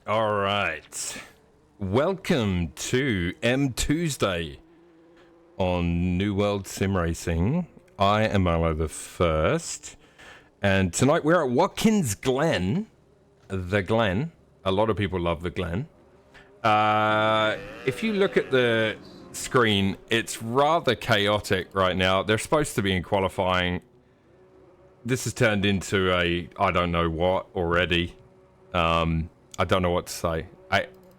All right. Welcome to M2uesday on New World Sim Racing. I am Arlo the First. And tonight we're at Watkins Glen. The Glen. A lot of people love the Glen. If you look at the screen, it's rather chaotic right now. They're supposed to be in qualifying. This has turned into a I don't know what already. I don't know what to say.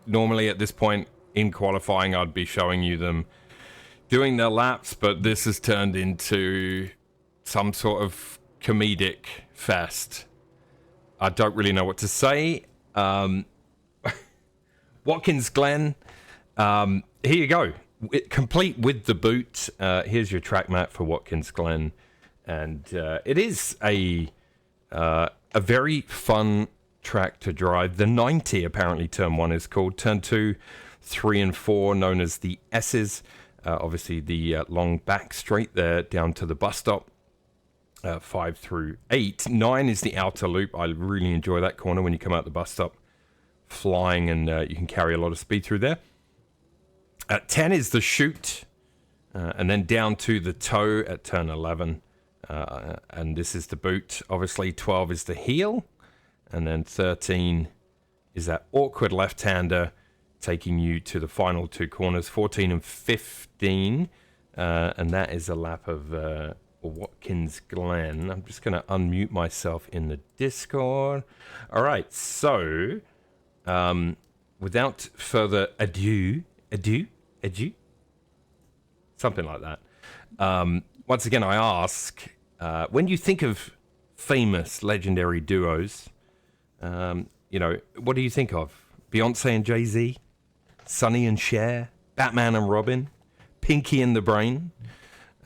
Normally at this point in qualifying, I'd be showing you them doing their laps, but this has turned into some sort of comedic fest. I don't really know what to say. Watkins Glen, here you go. Complete with the boot. Here's your track map for Watkins Glen. And it is a very fun track to drive. The 90, apparently, turn 1 is called. Turn 2, 3, and 4, known as the S's. Obviously, the long back straight there down to the bus stop. 5 through 8. 9 is the outer loop. I really enjoy that corner when you come out the bus stop flying, and you can carry a lot of speed through there. 10 is the chute, and then down to the toe at turn 11. And this is the boot. Obviously, 12 is the heel. And then 13 is that awkward left-hander taking you to the final two corners, 14 and 15. And that is a lap of Watkins Glen. I'm just going to unmute myself in the Discord. All right, so without further ado, something like that. Once again, I ask, when you think of famous, legendary duos, what do you think of? Beyonce and Jay-Z? Sonny and Cher? Batman and Robin? Pinky and the Brain?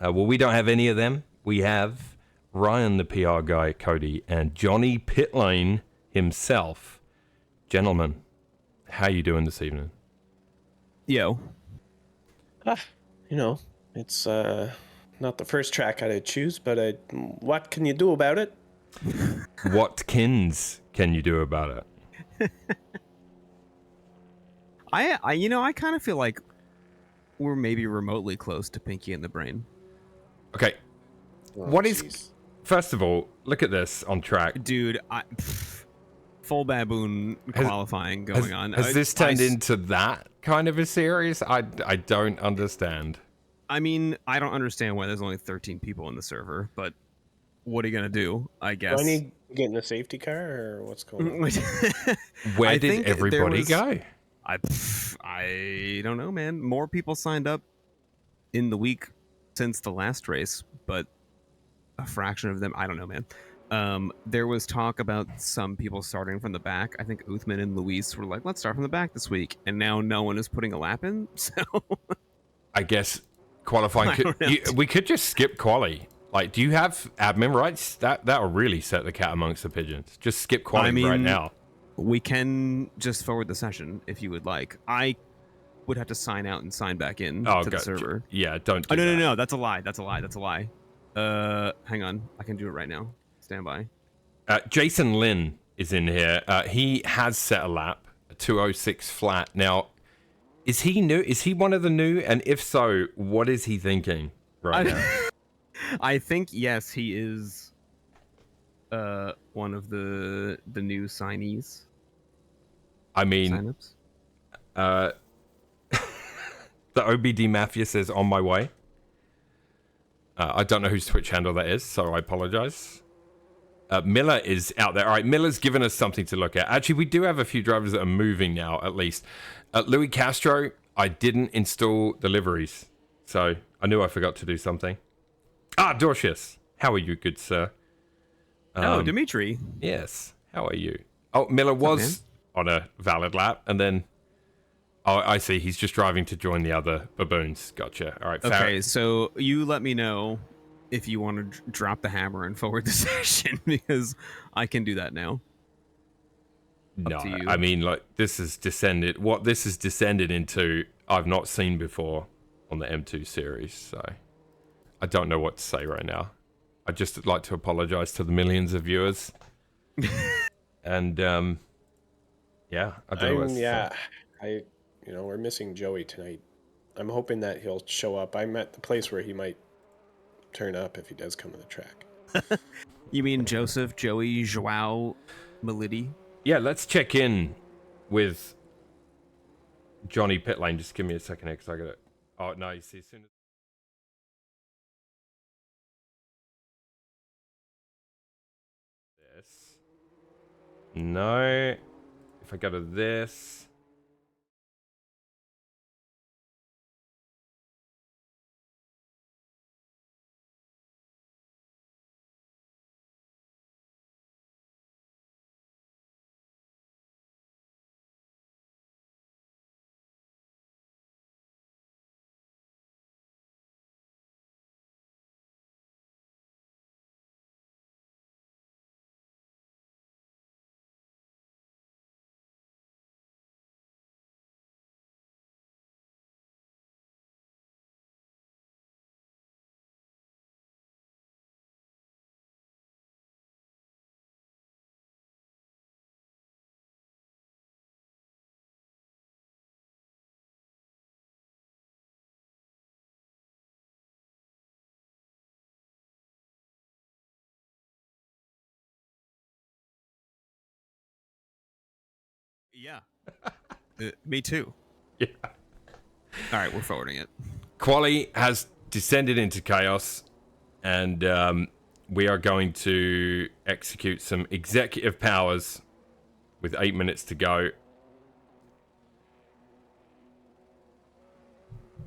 Well, we don't have any of them. We have Ryan, the PR guy, Cody, and Johnny Pitlane himself. Gentlemen, how you doing this evening? Yo. It's not the first track I'd choose, but what can you do about it? Watkins can you do about it? I kind of feel like we're maybe remotely close to Pinky and the Brain. Okay. First of all, look at this on track. Dude, full baboon qualifying going on. Has this turned into that kind of a series? I don't understand. I mean, I don't understand why there's only 13 people in the server, but what are you going to do, I guess? Do I need to get in a safety car, or what's going on? Where did everybody go? I don't know, man. More people signed up in the week since the last race, but a fraction of them, I don't know, man. There was talk about some people starting from the back. I think Uthman and Luis were like, let's start from the back this week. And now no one is putting a lap in. So I guess qualifying, we could just skip quali. Like, do you have admin rights? That'll really set the cat amongst the pigeons. Just skip quali right now. We can just forward the session if you would like. I would have to sign out and sign back in to the server. Yeah, don't do that. No. That's a lie. Hang on. I can do it right now. Stand by. Jason Lynn is in here. He has set a lap, a 206 flat. Now, is he new? Is he one of the new? And if so, what is he thinking right now? I think, yes, he is one of the new signees. I mean, the OBD Mafia says on my way. I don't know whose Twitch handle that is, so I apologize. Miller is out there. All right, Miller's given us something to look at. Actually, we do have a few drivers that are moving now, at least. Louis Castro, I didn't install the liveries, so I knew I forgot to do something. Dorcius, how are you, good sir? Dimitri. Yes, how are you? Oh, Miller was on a valid lap, and then... Oh, I see. He's just driving to join the other baboons. Gotcha. All right. Okay, so you let me know if you want to drop the hammer and forward the session, because I can do that now. No, I mean, like, this has descended... What this has descended into, I've not seen before on the M2 series, so... I don't know what to say right now. I'd just like to apologize to the millions of viewers. And Yeah, I don't know. We're missing Joey tonight. I'm hoping that he'll show up. I'm at the place where he might turn up if he does come to the track. You mean Joseph, Joey, Joao, Melidi? Yeah, let's check in with Johnny Pitlane. Just give me a second here because I got it. Oh, no, you see, as soon as this. No. If I go to this. Yeah. Me too. Yeah. All right, we're forwarding it. Quali has descended into chaos, and we are going to execute some executive powers with 8 minutes to go.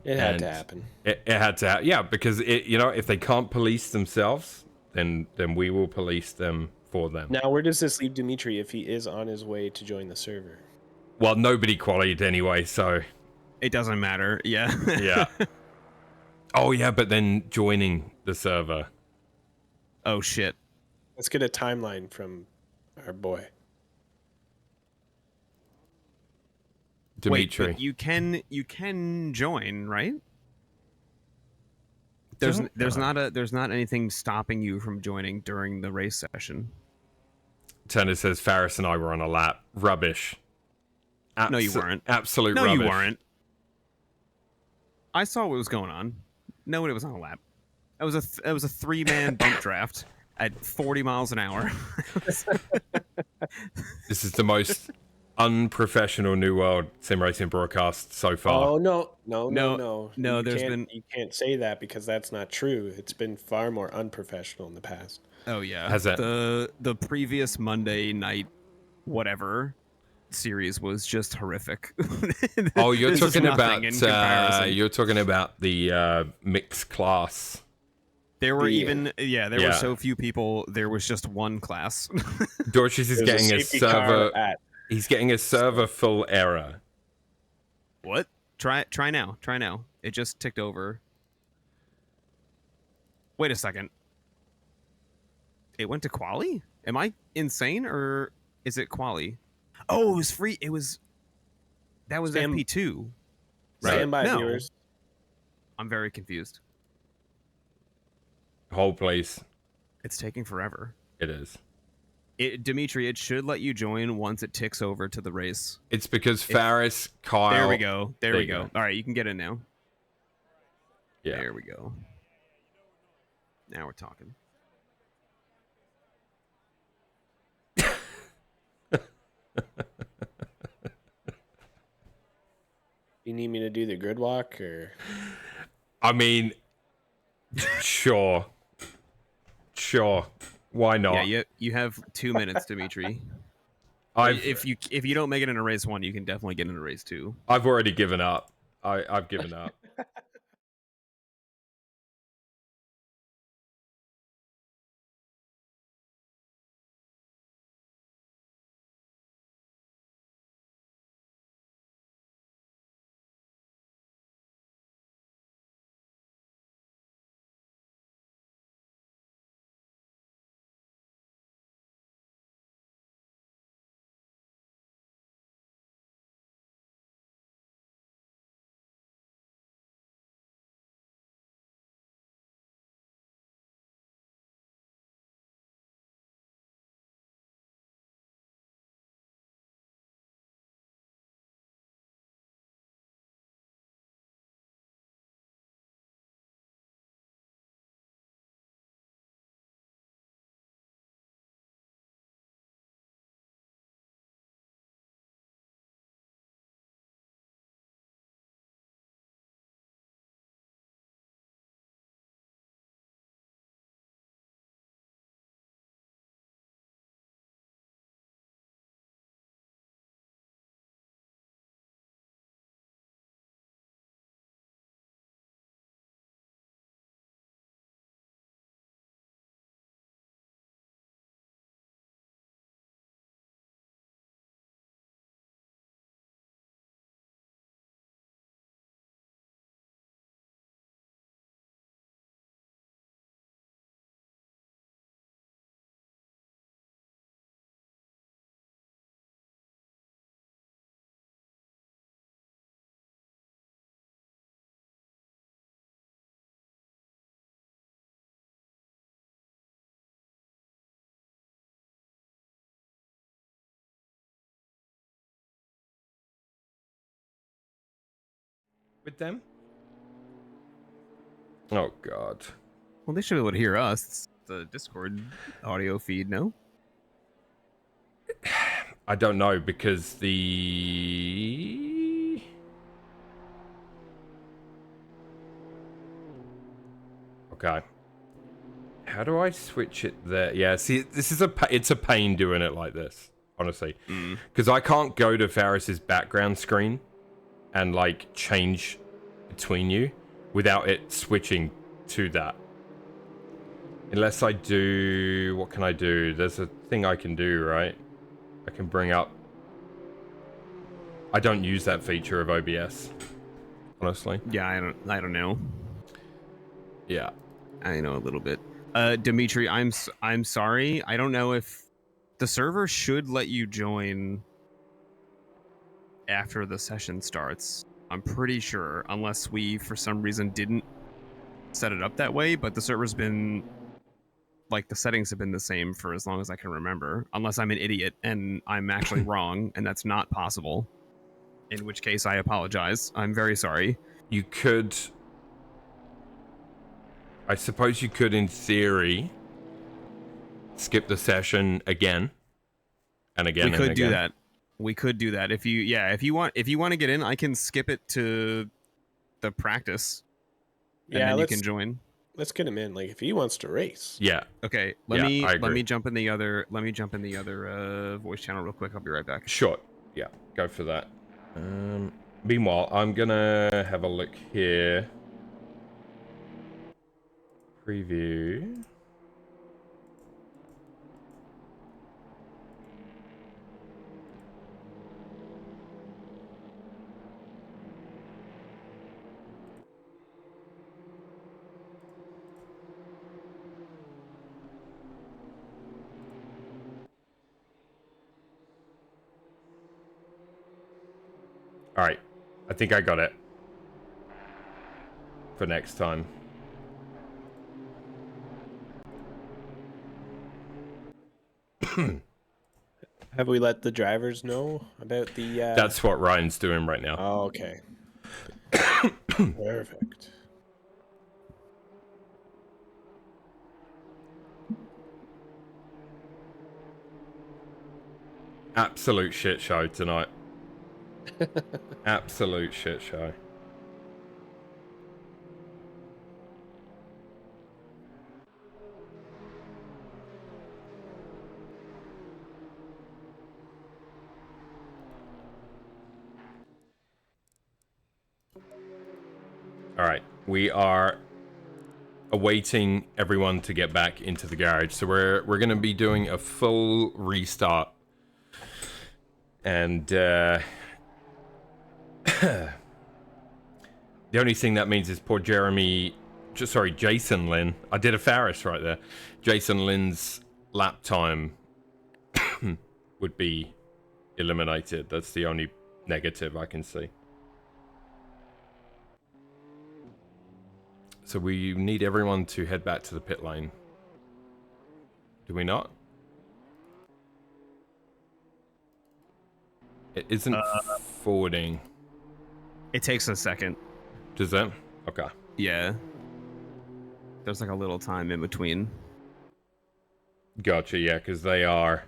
It had to happen. It had to happen. Yeah, because if they can't police themselves, then we will police them for them. Now, where does this leave Dimitri if he is on his way to join the server? Well, nobody qualied anyway, so It doesn't matter. Yeah. yeah. Oh yeah, but then joining the server. Oh shit. Let's get a timeline from our boy. Dimitri. Wait, but you can join, right? There's not anything stopping you from joining during the race session. Turner says Faris and I were on a lap. Rubbish. No, you weren't. Absolute No, rubbish. you weren't. I saw what was going on. Nobody was on a lap. It was a 3-man bump draft at 40 miles an hour. This is the most unprofessional New World sim racing broadcast so far. Oh no! No, You can't say that because that's not true. It's been far more unprofessional in the past. Oh yeah. Has it? The previous Monday night whatever series was just horrific. Oh, you're This is talking nothing in comparison. the mixed class. There were Yeah. were so few people. There was just one class. Dorches is There's getting a safety car server. at- He's getting a server full error. What? Try now. Try now. It just ticked over. Wait a second. It went to quali? Am I insane or is it quali? Oh, it was free. That was FP2. Right. Stand by, No. viewers. I'm very confused. Hold, please. It's taking forever. It is. Dimitri, it should let you join once it ticks over to the race. It's because Faris, Kyle. There we go. There we you go. go. All right, you can get in now. Yeah. There we go. Now we're talking. You need me to do the grid walk or? I mean, sure. Sure. Why not? Yeah, you have 2 minutes, Dimitri. I've If you don't make it into race 1, you can definitely get into race 2. I've already given up. I've given up. with them? Oh God. Well, they should be able to hear us. It's the Discord audio feed, no? I don't know because the okay. How do I switch it there? Yeah, see, this is it's a pain doing it like this, honestly, because I can't go to Faris's background screen and like change between you without it switching to that. Unless I do, what can I do? There's a thing I can do, right? I can bring up. I don't use that feature of OBS, honestly. Yeah, I don't know. Yeah. I know a little bit. Dimitri, I'm sorry. I don't know if the server should let you join after the session starts. I'm pretty sure, unless we for some reason didn't set it up that way. But the server's been like the settings have been the same for as long as I can remember, unless I'm an idiot and I'm actually wrong, and that's not possible. In which case, I apologize. I'm very sorry. You could. I suppose you could, in theory, skip the session again and again. We could and do again. that. We could do that if you want to get in. I can skip it to the practice, and Yeah, then you can join. Let's get him in. Like if he wants to race. Yeah. Okay, I agree. let me jump in the other voice channel real quick. I'll be right back. Sure. Yeah. Go for that. Meanwhile, I'm gonna have a look here. Preview. All right. I think I got it for next time. Have we let the drivers know about the? That's what Ryan's doing right now. Oh, okay. Perfect. Absolute shit show tonight. Absolute shit show. All right, we are awaiting everyone to get back into the garage. So we're going to be doing a full restart. And the only thing that means is poor Jason Lynn. I did a Faris right there. Jason Lynn's lap time would be eliminated. That's the only negative I can see. So we need everyone to head back to the pit lane. Do we not? It isn't forwarding. It takes a second. Does that? Okay. Yeah. There's like a little time in between. Gotcha, yeah, because there's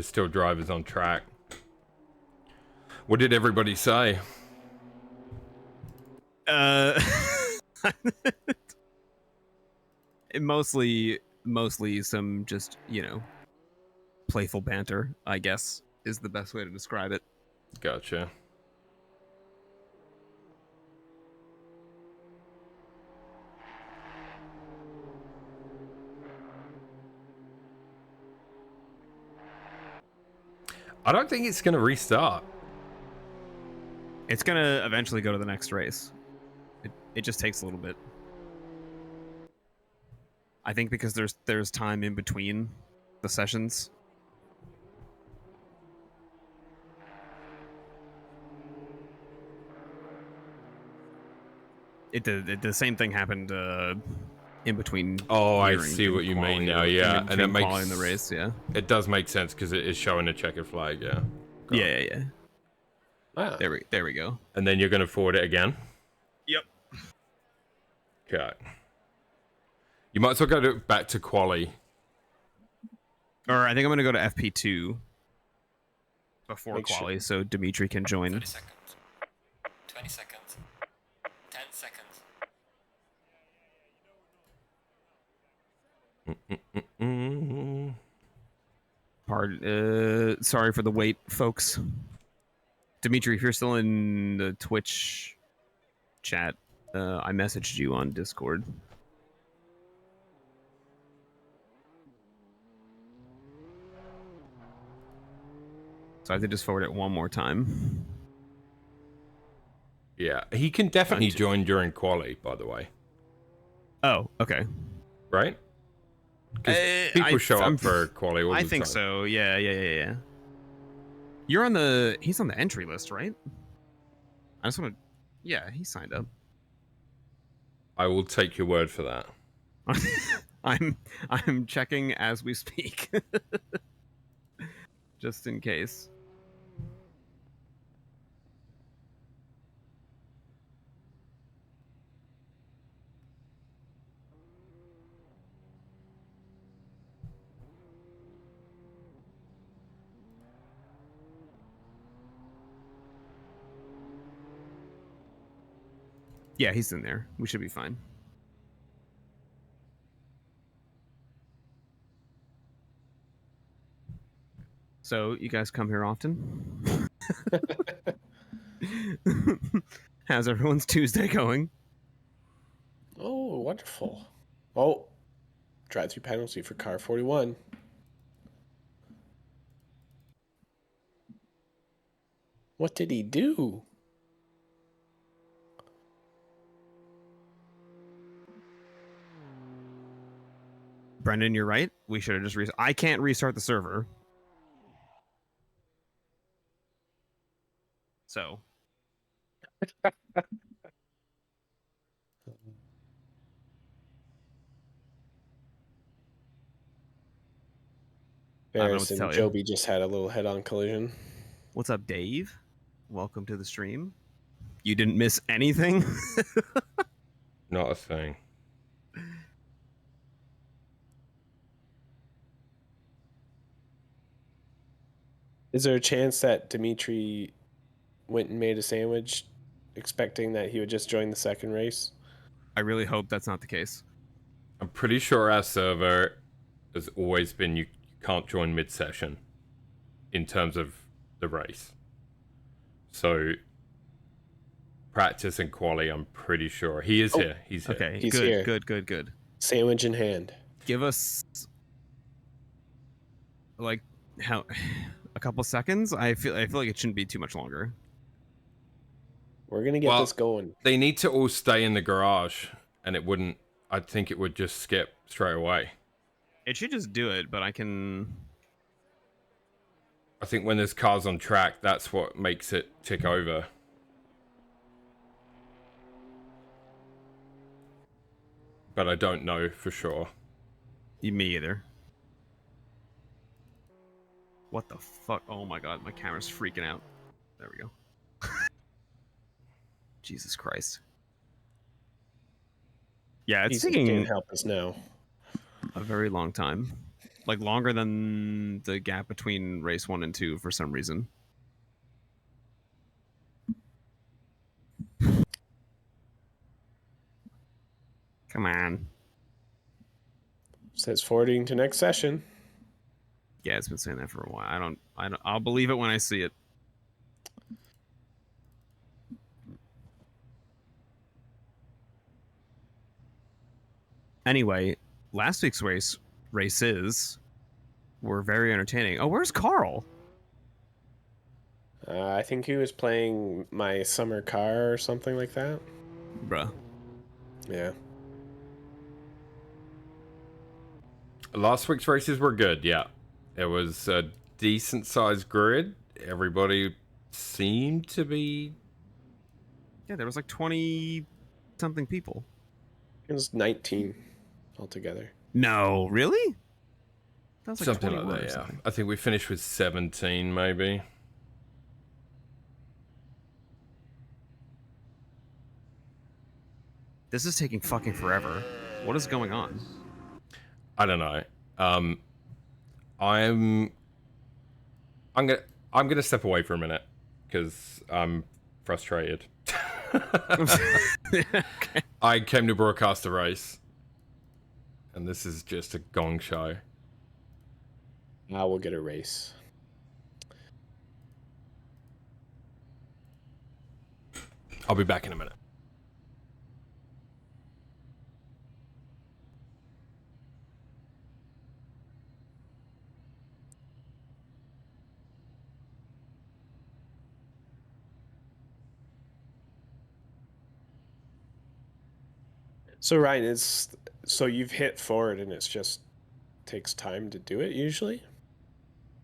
still drivers on track. What did everybody say? Mostly some just, playful banter, I guess, is the best way to describe it. Gotcha. I don't think it's going to restart. It's going to eventually go to the next race. It just takes a little bit. I think because there's time in between the sessions. The same thing happened in between. Oh, I see what you mean now. Yeah, and it makes the race. Yeah, it does make sense because it is showing a checkered flag. Yeah. Yeah. Wow. There we go. And then you're going to forward it again. Okay. You might as well go back to quali. Or I think I'm gonna go to FP2 before Make sure- quali, so Dimitri can join. 30 seconds. 20 seconds. 10 seconds. Sorry for the wait, folks. Dimitri, if you're still in the Twitch chat, I messaged you on Discord. So I have to just forward it one more time. Yeah, he can definitely join during quali, by the way. Oh, okay. Right? Because people show up for quali all the time. I think so. Yeah. You're on the. He's on the entry list, right? I just want to. Yeah, he signed up. I will take your word for that. I'm checking as we speak, just in case. Yeah, he's in there. We should be fine. So, you guys come here often? How's everyone's Tuesday going? Oh, wonderful. Oh, drive-through penalty for car 41. What did he do? Brendan, you're right. We should have just I can't restart the server. So. Ferris and Joby just had a little head-on collision. What's up, Dave? Welcome to the stream. You didn't miss anything? Not a thing. Is there a chance that Dimitri went and made a sandwich expecting that he would just join the second race? I really hope that's not the case. I'm pretty sure our server has always been you can't join mid-session in terms of the race. So practice and quali, I'm pretty sure. He is here. He's here. Okay, He's good, here. good. Sandwich in hand. Give us like how a couple seconds. I feel like it shouldn't be too much longer. We're gonna get this going. They need to all stay in the garage, and it wouldn't. I think it would just skip straight away. It should just do it, but I can. I think when there's cars on track, that's what makes it tick over. But I don't know for sure. Me either. What the fuck? Oh my god, my camera's freaking out. There we go. Jesus Christ. Yeah, it's Jesus taking can't help us now. a very long time. Like longer than the gap between race 1 and 2 for some reason. Come on. Says forwarding to next session. Yeah, it's been saying that for a while. I'll believe it when I see it. Anyway, last week's races were very entertaining. Oh, where's Carl? I think he was playing my summer car or something like that. Bruh. Yeah. Last week's races were good, yeah. It was a decent sized grid. Everybody seemed to be... Yeah, there was like 20 something people. It was 19 altogether. No, really? That was like something 21 like or that, yeah. something. I think we finished with 17, maybe. This is taking fucking forever. What is going on? I don't know. I'm gonna step away for a minute because I'm frustrated. Okay. I came to broadcast a race, and this is just a gong show. Now we'll get a race. I'll be back in a minute. So Ryan, so you've hit forward and it's just takes time to do it usually?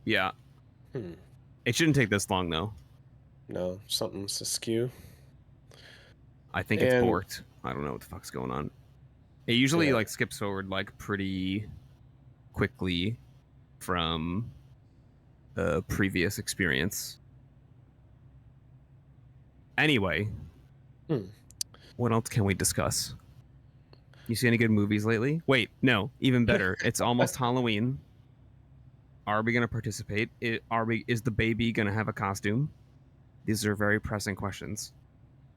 Yeah. Hmm. It shouldn't take this long though. No, something's askew. I think it's And- borked. I don't know what the fuck's going on. It usually Yeah. like skips forward like pretty quickly from a previous experience. Anyway, what else can we discuss? You see any good movies lately? Wait, no, even better. It's almost Halloween. Are we going to participate? Is the baby going to have a costume? These are very pressing questions.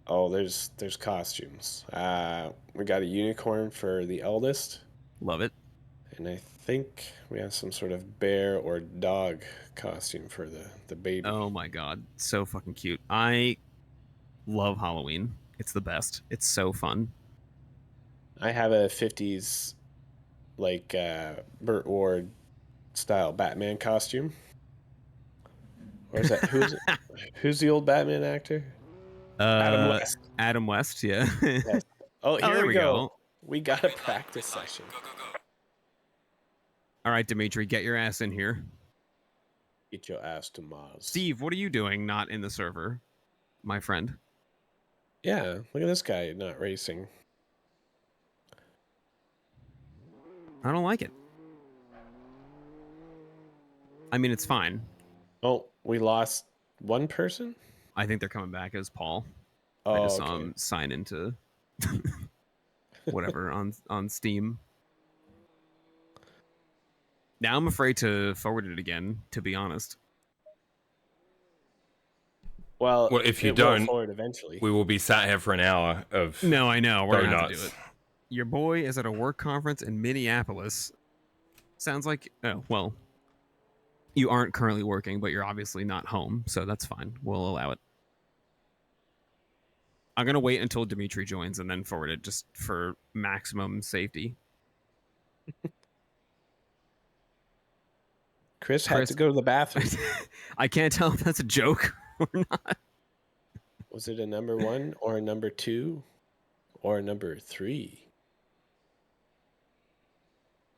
Oh, there's costumes. We got a unicorn for the eldest, Love it. and I think we have some sort of bear or dog costume for the baby. Oh my god, so fucking cute. I love Halloween. It's the best. It's so fun. I have a 50s like Burt Ward style Batman costume. Or is that who's the old Batman actor? Adam West. Adam West, yeah. Yes. Oh, here there we we go. go. We got a practice session. Go, go, go. All right, Dimitri, get your ass in here. Get your ass to Mars. Steve, what are you doing not in the server, my friend? Yeah, look at this guy not racing. I don't like it. I mean, it's fine. Oh, we lost one person? I think they're coming back as Paul. I Oh, just saw okay. him sign into whatever on Steam. Now I'm afraid to forward it again, to be honest. Well, If you it will don't, forward eventually. we will be sat here for an hour of No, I know. We're gonna have to do donuts. it. Your boy is at a work conference in Minneapolis. Sounds like well, you aren't currently working, but you're obviously not home, so that's fine. We'll allow it. I'm gonna wait until Dimitri joins and then forward it just for maximum safety. Chris had Chris- to go to the bathroom. I can't tell if that's a joke or not. Was it a number 1 or a number 2 or a number 3?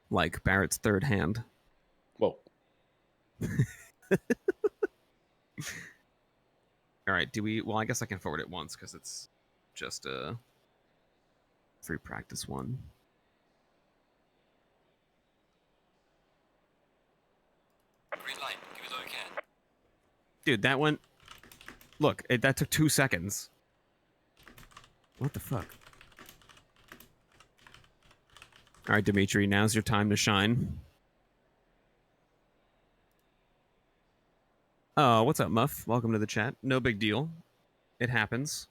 Like Barrett's third hand. Whoa. All right, do we? Well, I guess I can forward it once because it's just a free practice one. Green light. Give it all you can. Dude, that went. Look, that took 2 seconds. What the fuck? All right, Dimitri, now's your time to shine. Oh, what's up, Muff? Welcome to the chat. No big deal. It happens.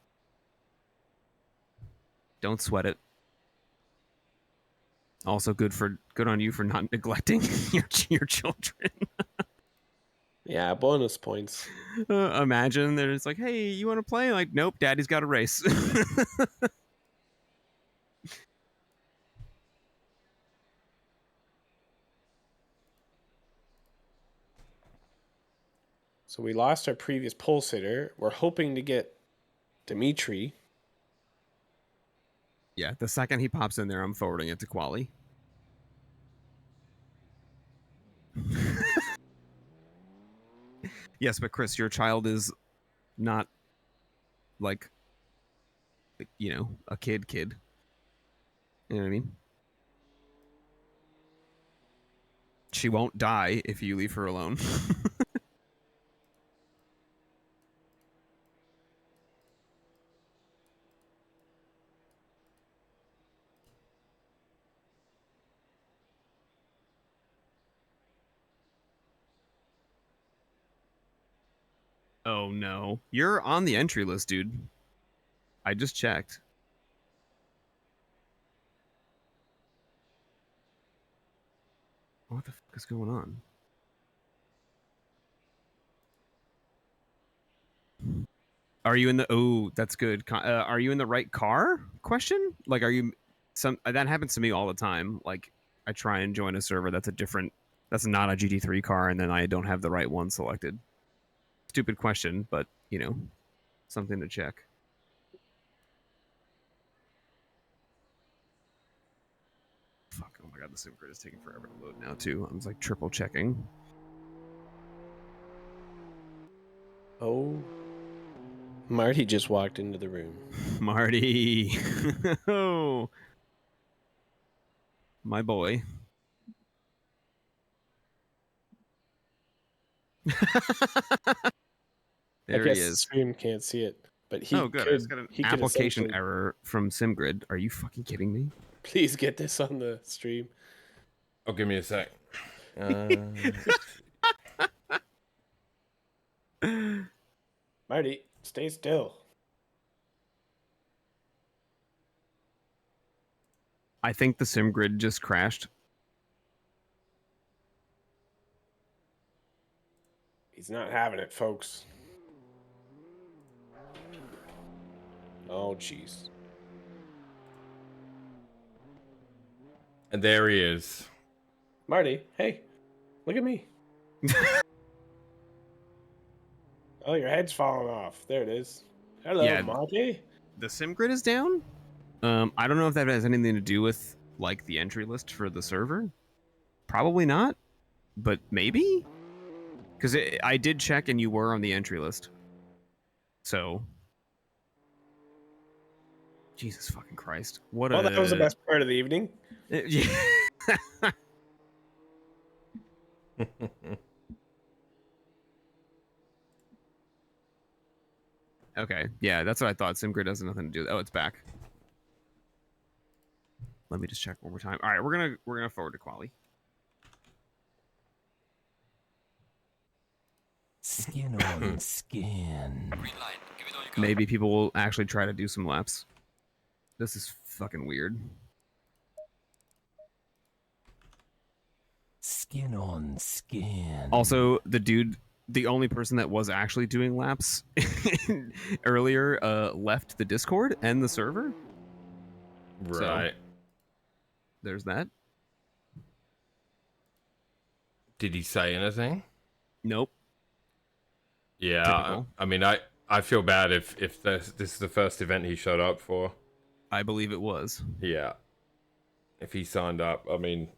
Don't sweat it. Also, good on you for not neglecting your children. Yeah, bonus points. Imagine that it's like, hey, you want to play? Like, nope, daddy's got a race. So we lost our previous pole sitter. We're hoping to get Dimitri. Yeah, the second he pops in there, I'm forwarding it to Quali. Yes, but Chris, your child is not like, a kid. You know what I mean? She won't die if you leave her alone. Oh no, you're on the entry list, dude. I just checked. What the fuck is going on? Are you in the? Oh, that's good. Are you in the right car? Question. Like, are you? That happens to me all the time. Like, I try and join a server that's a different. That's not a GT3 car, and then I don't have the right one selected. Stupid question, but you know, something to check. Fuck! Oh my god, the sim grid is taking forever to load now too. I'm just like triple checking. Oh, Marty just walked into the room. Marty. Oh, my boy. I There he guess the is. stream can't see it, but he Oh, good. I just could. got an He could application essentially. error from SimGrid. Are you fucking kidding me? Please get this on the stream. Oh, give me a sec. Marty, stay still. I think the SimGrid just crashed. He's not having it, folks. Oh, jeez. And there he is. Marty, hey, look at me. Oh, your head's falling off. There it is. Hello, Yeah. Marty. The SimGrid is down. I don't know if that has anything to do with like the entry list for the server. Probably not, but maybe because I did check and you were on the entry list. So, Jesus fucking Christ! What Well, that was the best part of the evening. Yeah. Okay, yeah, that's what I thought. SimGrid has nothing to do. Oh, it's back. Let me just check one more time. All right, we're gonna forward to Quali. Skin on skin. Green light. Give it all you got. Maybe people will actually try to do some laps. This is fucking weird. Skin on skin. Also, the only person that was actually doing laps earlier left the Discord and the server. Right. So, there's that. Did he say anything? Nope. Yeah. Typical. I mean, I feel bad if this is the first event he showed up for. I believe it was. Yeah. If he signed up, I mean,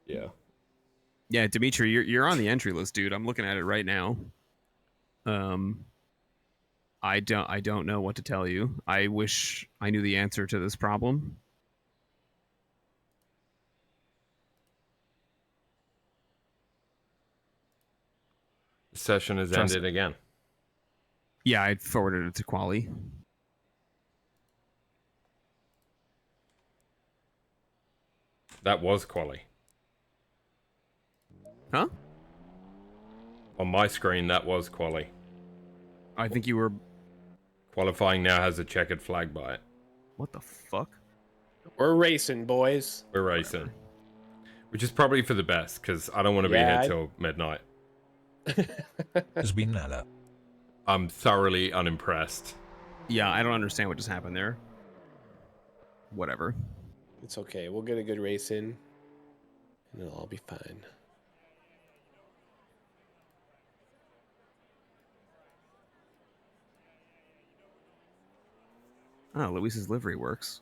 yeah. Yeah, Dimitri, you're on the entry list, dude. I'm looking at it right now. I don't know what to tell you. I wish I knew the answer to this problem. The session has Trust ended again. Yeah, I forwarded it to Quali. That was quali. Huh? On my screen, that was quali. I think you were. Qualifying now has a checkered flag by it. What the fuck? We're racing, boys. We're racing. Which is probably for the best, because I don't want to be Yeah, here till midnight. Has been nada. I'm thoroughly unimpressed. Yeah, I don't understand what just happened there. Whatever. It's okay. We'll get a good race in, and it'll all be fine. Oh, Luis's livery works.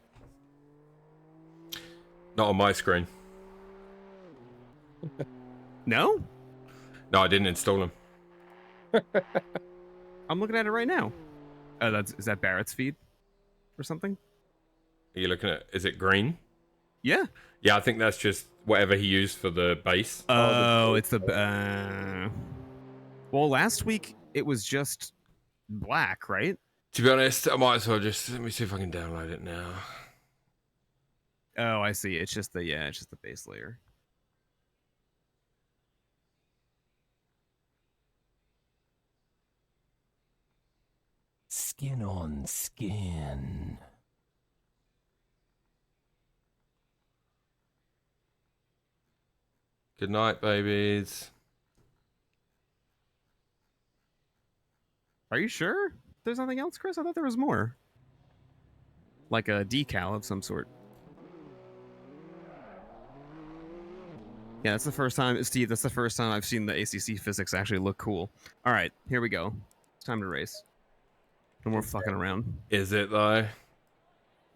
Not on my screen. No? No, I didn't install him. I'm looking at it right now. Oh, is that Barrett's feed or something? Are you looking at, is it green? Yeah. Yeah, I think that's just whatever he used for the base. Oh, it's the. Well, last week it was just black, right? To be honest, I might as well just, let me see if I can download it now. Oh, I see. It's just the base layer. Skin on skin. Good night, babies. Are you sure? There's nothing else, Chris? I thought there was more. Like a decal of some sort. Yeah, that's the first time, Steve, that's the first time I've seen the ACC physics actually look cool. All right, here we go. It's time to race. No more fucking around. Is it, though?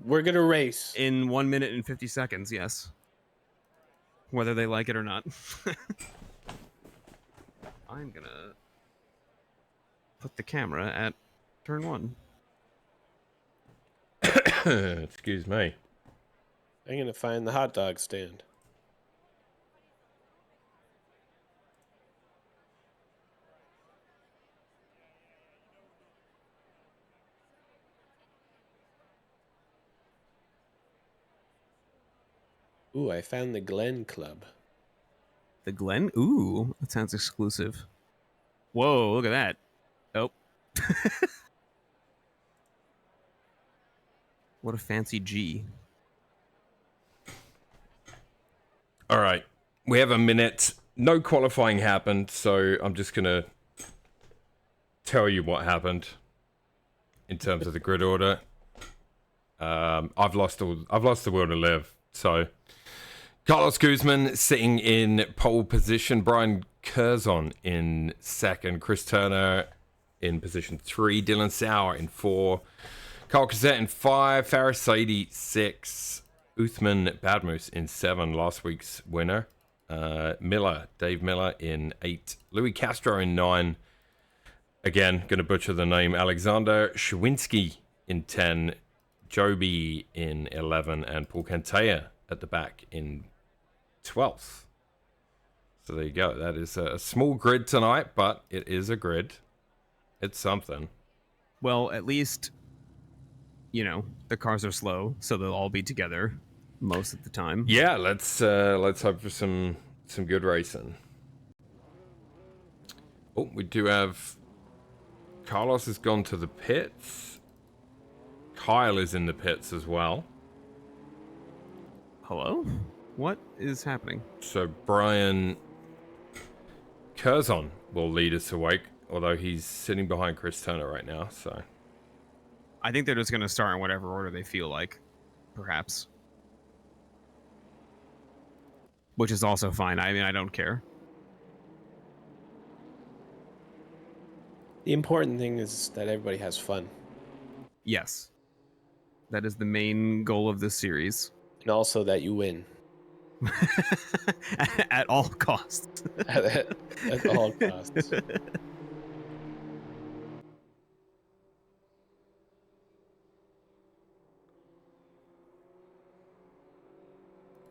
We're gonna race. In 1 minute and 50 seconds, yes. Whether they like it or not. I'm gonna put the camera at turn 1. Excuse me. I'm gonna find the hot dog stand. Ooh, I found the Glen Club. The Glen? Ooh, that sounds exclusive. Whoa, look at that. Oh. What a fancy G. All right. We have a minute. No qualifying happened, so I'm just going to tell you what happened in terms of the grid order. I've lost the will to live, so Carlos Guzman sitting in pole position, Brian Curzon in second, Chris Turner in position 3, Dylan Sauer in 4, Carl Cassette in 5, Faris Saidi 6, Uthman Badmus in 7, last week's winner, Dave Miller in 8, Louis Castro in 9, again, going to butcher the name, Alexander Shawinski in 10, Joby in 11, and Paul Cantea at the back in 12th. So there you go. That is a small grid tonight, but it is a grid. It's something. Well, at least, you know, the cars are slow, so they'll all be together most of the time. Yeah, let's hope for some good racing. Oh, we do have Carlos has gone to the pits. Kyle is in the pits as well. Hello? What is happening? So Brian Curzon will lead us awake, although he's sitting behind Chris Turner right now, so I think they're just going to start in whatever order they feel like, perhaps. Which is also fine. I mean, I don't care. The important thing is that everybody has fun. Yes. That is the main goal of this series. And also that you win. At all costs. at all costs.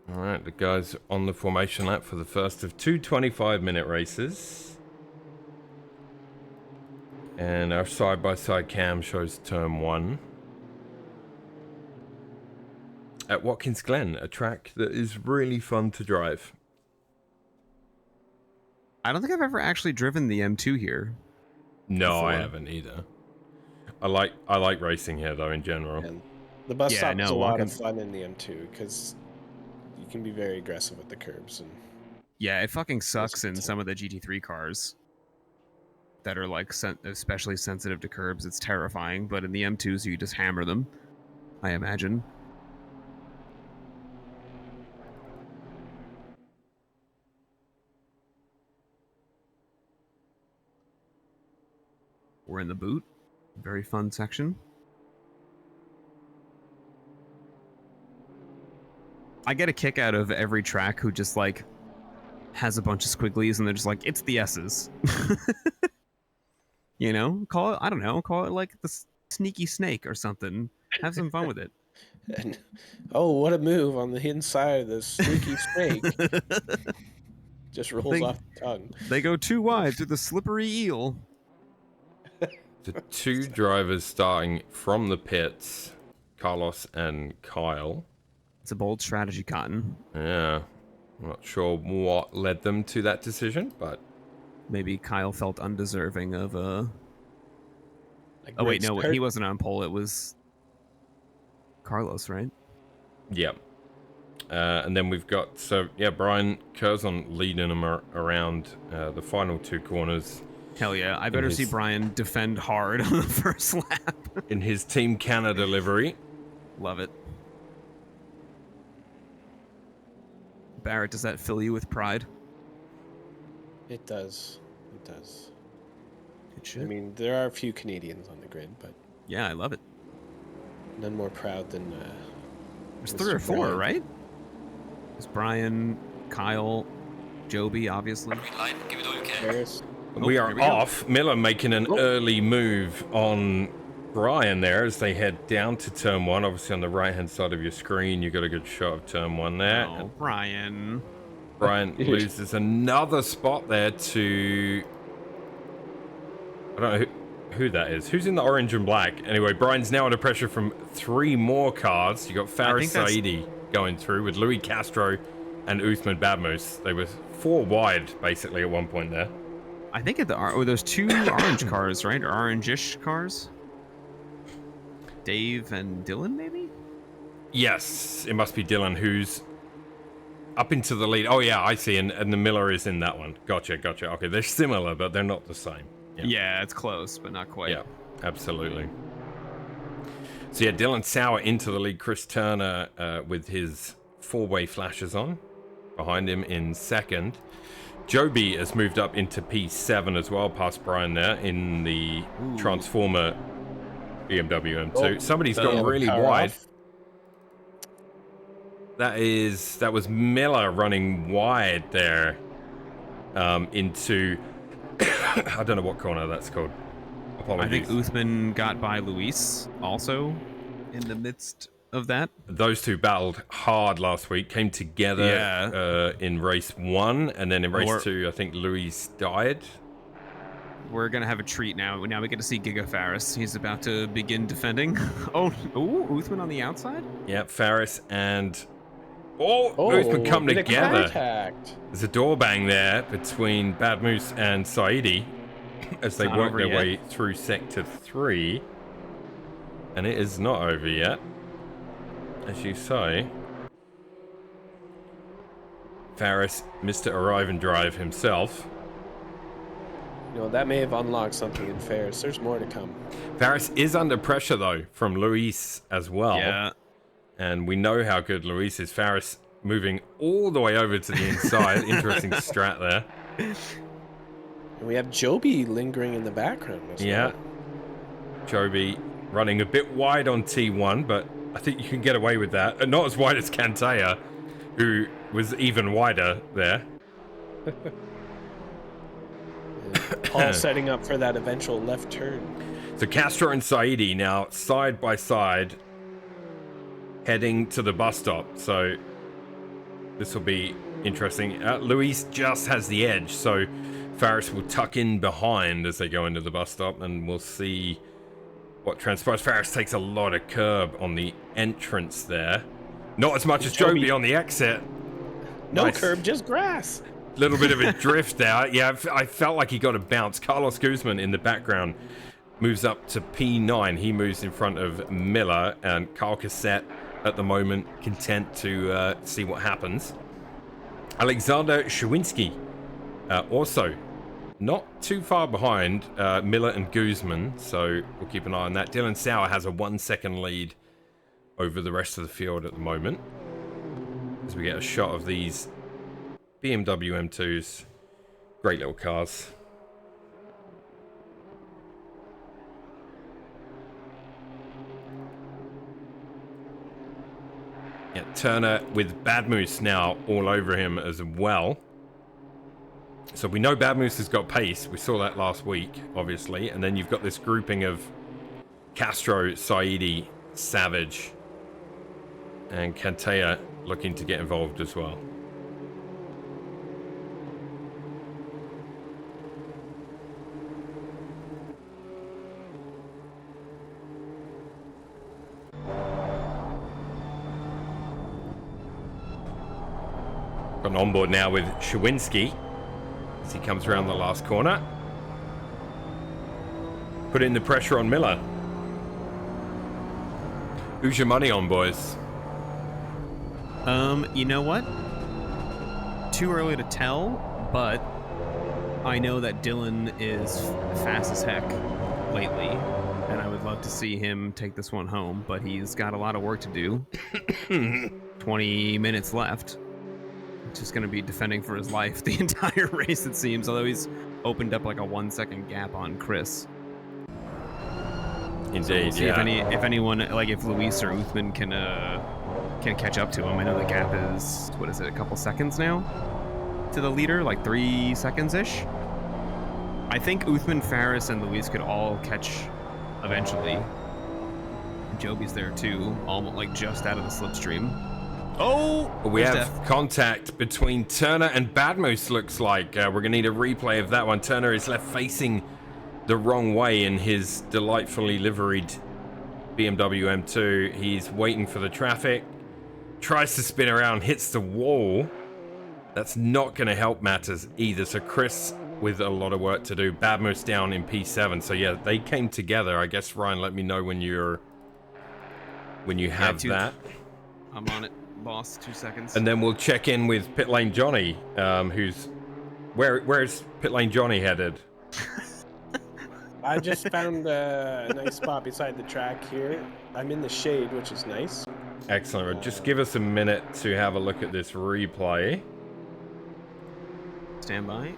all right, the guys on the formation lap for the first of two 25-minute races. And our side-by-side cam shows turn 1. At Watkins Glen, a track that is really fun to drive. I don't think I've ever actually driven the M2 here. No, Before. I haven't either. I like racing here though in general. And the bus Yeah, stop no, is a lot of Watkins- fun in the M2 because you can be very aggressive with the curbs. And Yeah, it fucking sucks in Yes. some of the GT3 cars that are like especially sensitive to curbs. It's terrifying, but in the M2s you just hammer them, I imagine. We're in the boot. Very fun section. I get a kick out of every track who just like has a bunch of squigglies and they're just like, it's the S's. You know, call it, I don't know, call it like the sneaky snake or something. Have some fun with it. And oh, what a move on the inside of the sneaky snake. Just rolls off the tongue. They go too wide through the slippery eel. The two drivers starting from the pits, Carlos and Kyle. It's a bold strategy, Cotton. Yeah, I'm not sure what led them to that decision, but Maybe Kyle felt undeserving of a Oh wait, no, he wasn't on pole. It was Carlos, right? Yeah. And then we've got, Brian Curzon leading him around the final two corners. Hell yeah. I better see Brian defend hard on the first lap. In his Team Canada livery. Love it. Barrett, does that fill you with pride? It does. It does. It should. I mean, there are a few Canadians on the grid, but yeah, I love it. none more proud than there's Mr. 3 or 4, Brian. right? There's Brian, Kyle, Joby, obviously. Green light, give it all you can. Harris. We are here we go. off. Miller making an early move on Brian there as they head down to turn 1. Obviously on the right-hand side of your screen, you got a good shot of turn 1 there. Oh, Brian. Brian loses another spot there to... I don't know who that is. Who's in the orange and black? Anyway, Brian's now under pressure from 3 more cars. You got Faris Saidi going through with Louis Castro and Uthman Badmus. They were 4 wide, basically, at one point there. I think at the there's 2 orange cars, right? Or orange-ish cars. Dave and Dylan, maybe? Yes, it must be Dylan who's up into the lead. Oh, yeah, I see. And the Miller is in that one. Gotcha. Okay, they're similar, but they're not the same. Yeah, it's close, but not quite. Yeah, absolutely. So, yeah, Dylan Sauer into the lead. Chris Turner with his 4-way flashes on. Behind him in second. Joby has moved up into P7 as well, past Brian there in the Transformer BMW M2. Somebody's got really wide. That was Miller running wide there into I don't know what corner that's called. Apologies. I think Uthman got by Luis also in the midst of that. Those two battled hard last week, came together in race 1, and then in race 2, I think Luis died. We're going to have a treat now. Now we get to see Giga Faris. He's about to begin defending. Oh, Uthman on the outside? Yeah, Faris and... Uthman come together. Contact. There's a door bang there between Badmus and Saidi as they work their way through Sector 3. And it is not over yet. As you say. Faris, Mr. Arrive and Drive himself. You know, that may have unlocked something in Ferris. There's more to come. Faris is under pressure, though, from Luis as well. Yeah. And we know how good Luis is. Faris moving all the way over to the inside. Interesting strat there. And we have Joby lingering in the background. Yeah. Joby running a bit wide on T1, but I think you can get away with that. And not as wide as Cantea, who was even wider there. Paul setting up for that eventual left turn. So Castro and Saidi now side by side heading to the bus stop. So this will be interesting. Luis just has the edge, so Faris will tuck in behind as they go into the bus stop, and we'll see what transpires. Faris takes a lot of curb on the entrance there. Not as much as Joby on the exit. No curb, just grass. Little bit of a drift there. Yeah, I felt like he got a bounce. Carlos Guzman in the background moves up to P9. He moves in front of Miller, and Carl Cassette at the moment content to see what happens. Alexander Shawinski also not too far behind Miller and Guzman, so we'll keep an eye on that. Dylan Sauer has a 1-second lead over the rest of the field at the moment as we get a shot of these BMW M2s. Great little cars. Yeah, Turner with Badmus now all over him as well. So we know Badmus has got pace. We saw that last week, obviously. And then you've got this grouping of Castro, Saidi, Savage, and Cantea looking to get involved as well. Got an onboard now with Shawinski as he comes around the last corner. putting the pressure on Miller. Who's your money on, boys? You know what? Too early to tell, but I know that Dylan is fast as heck lately, and I would love to see him take this one home, but he's got a lot of work to do. 20 minutes left. Just going to be defending for his life the entire race, it seems, although he's opened up like a 1 second gap on Chris. Indeed, So we'll see yeah. if anyone, like if Luis or Uthman can catch up to him. I know the gap is, what is it, a couple seconds now to the leader, like 3 seconds-ish. I think Uthman, Faris, and Luis could all catch eventually. Joby's there too, almost like just out of the slipstream. Oh, We there's have death. contact between Turner and Badmoose, looks like. We're going to need a replay of that one. Turner is left facing the wrong way in his delightfully liveried BMW M2. He's waiting for the traffic. Tries to spin around, hits the wall. That's not going to help matters either. So Chris with a lot of work to do. Badmoose down in P7. So yeah, they came together. I guess, Ryan, let me know when you have that. I'm on it, boss. 2 seconds. And then we'll check in with Pit Lane Johnny, who's... Where's Pit Lane Johnny headed? I just found a nice spot beside the track here. I'm in the shade, which is nice. Excellent. Just give us a minute to have a look at this replay. Stand by.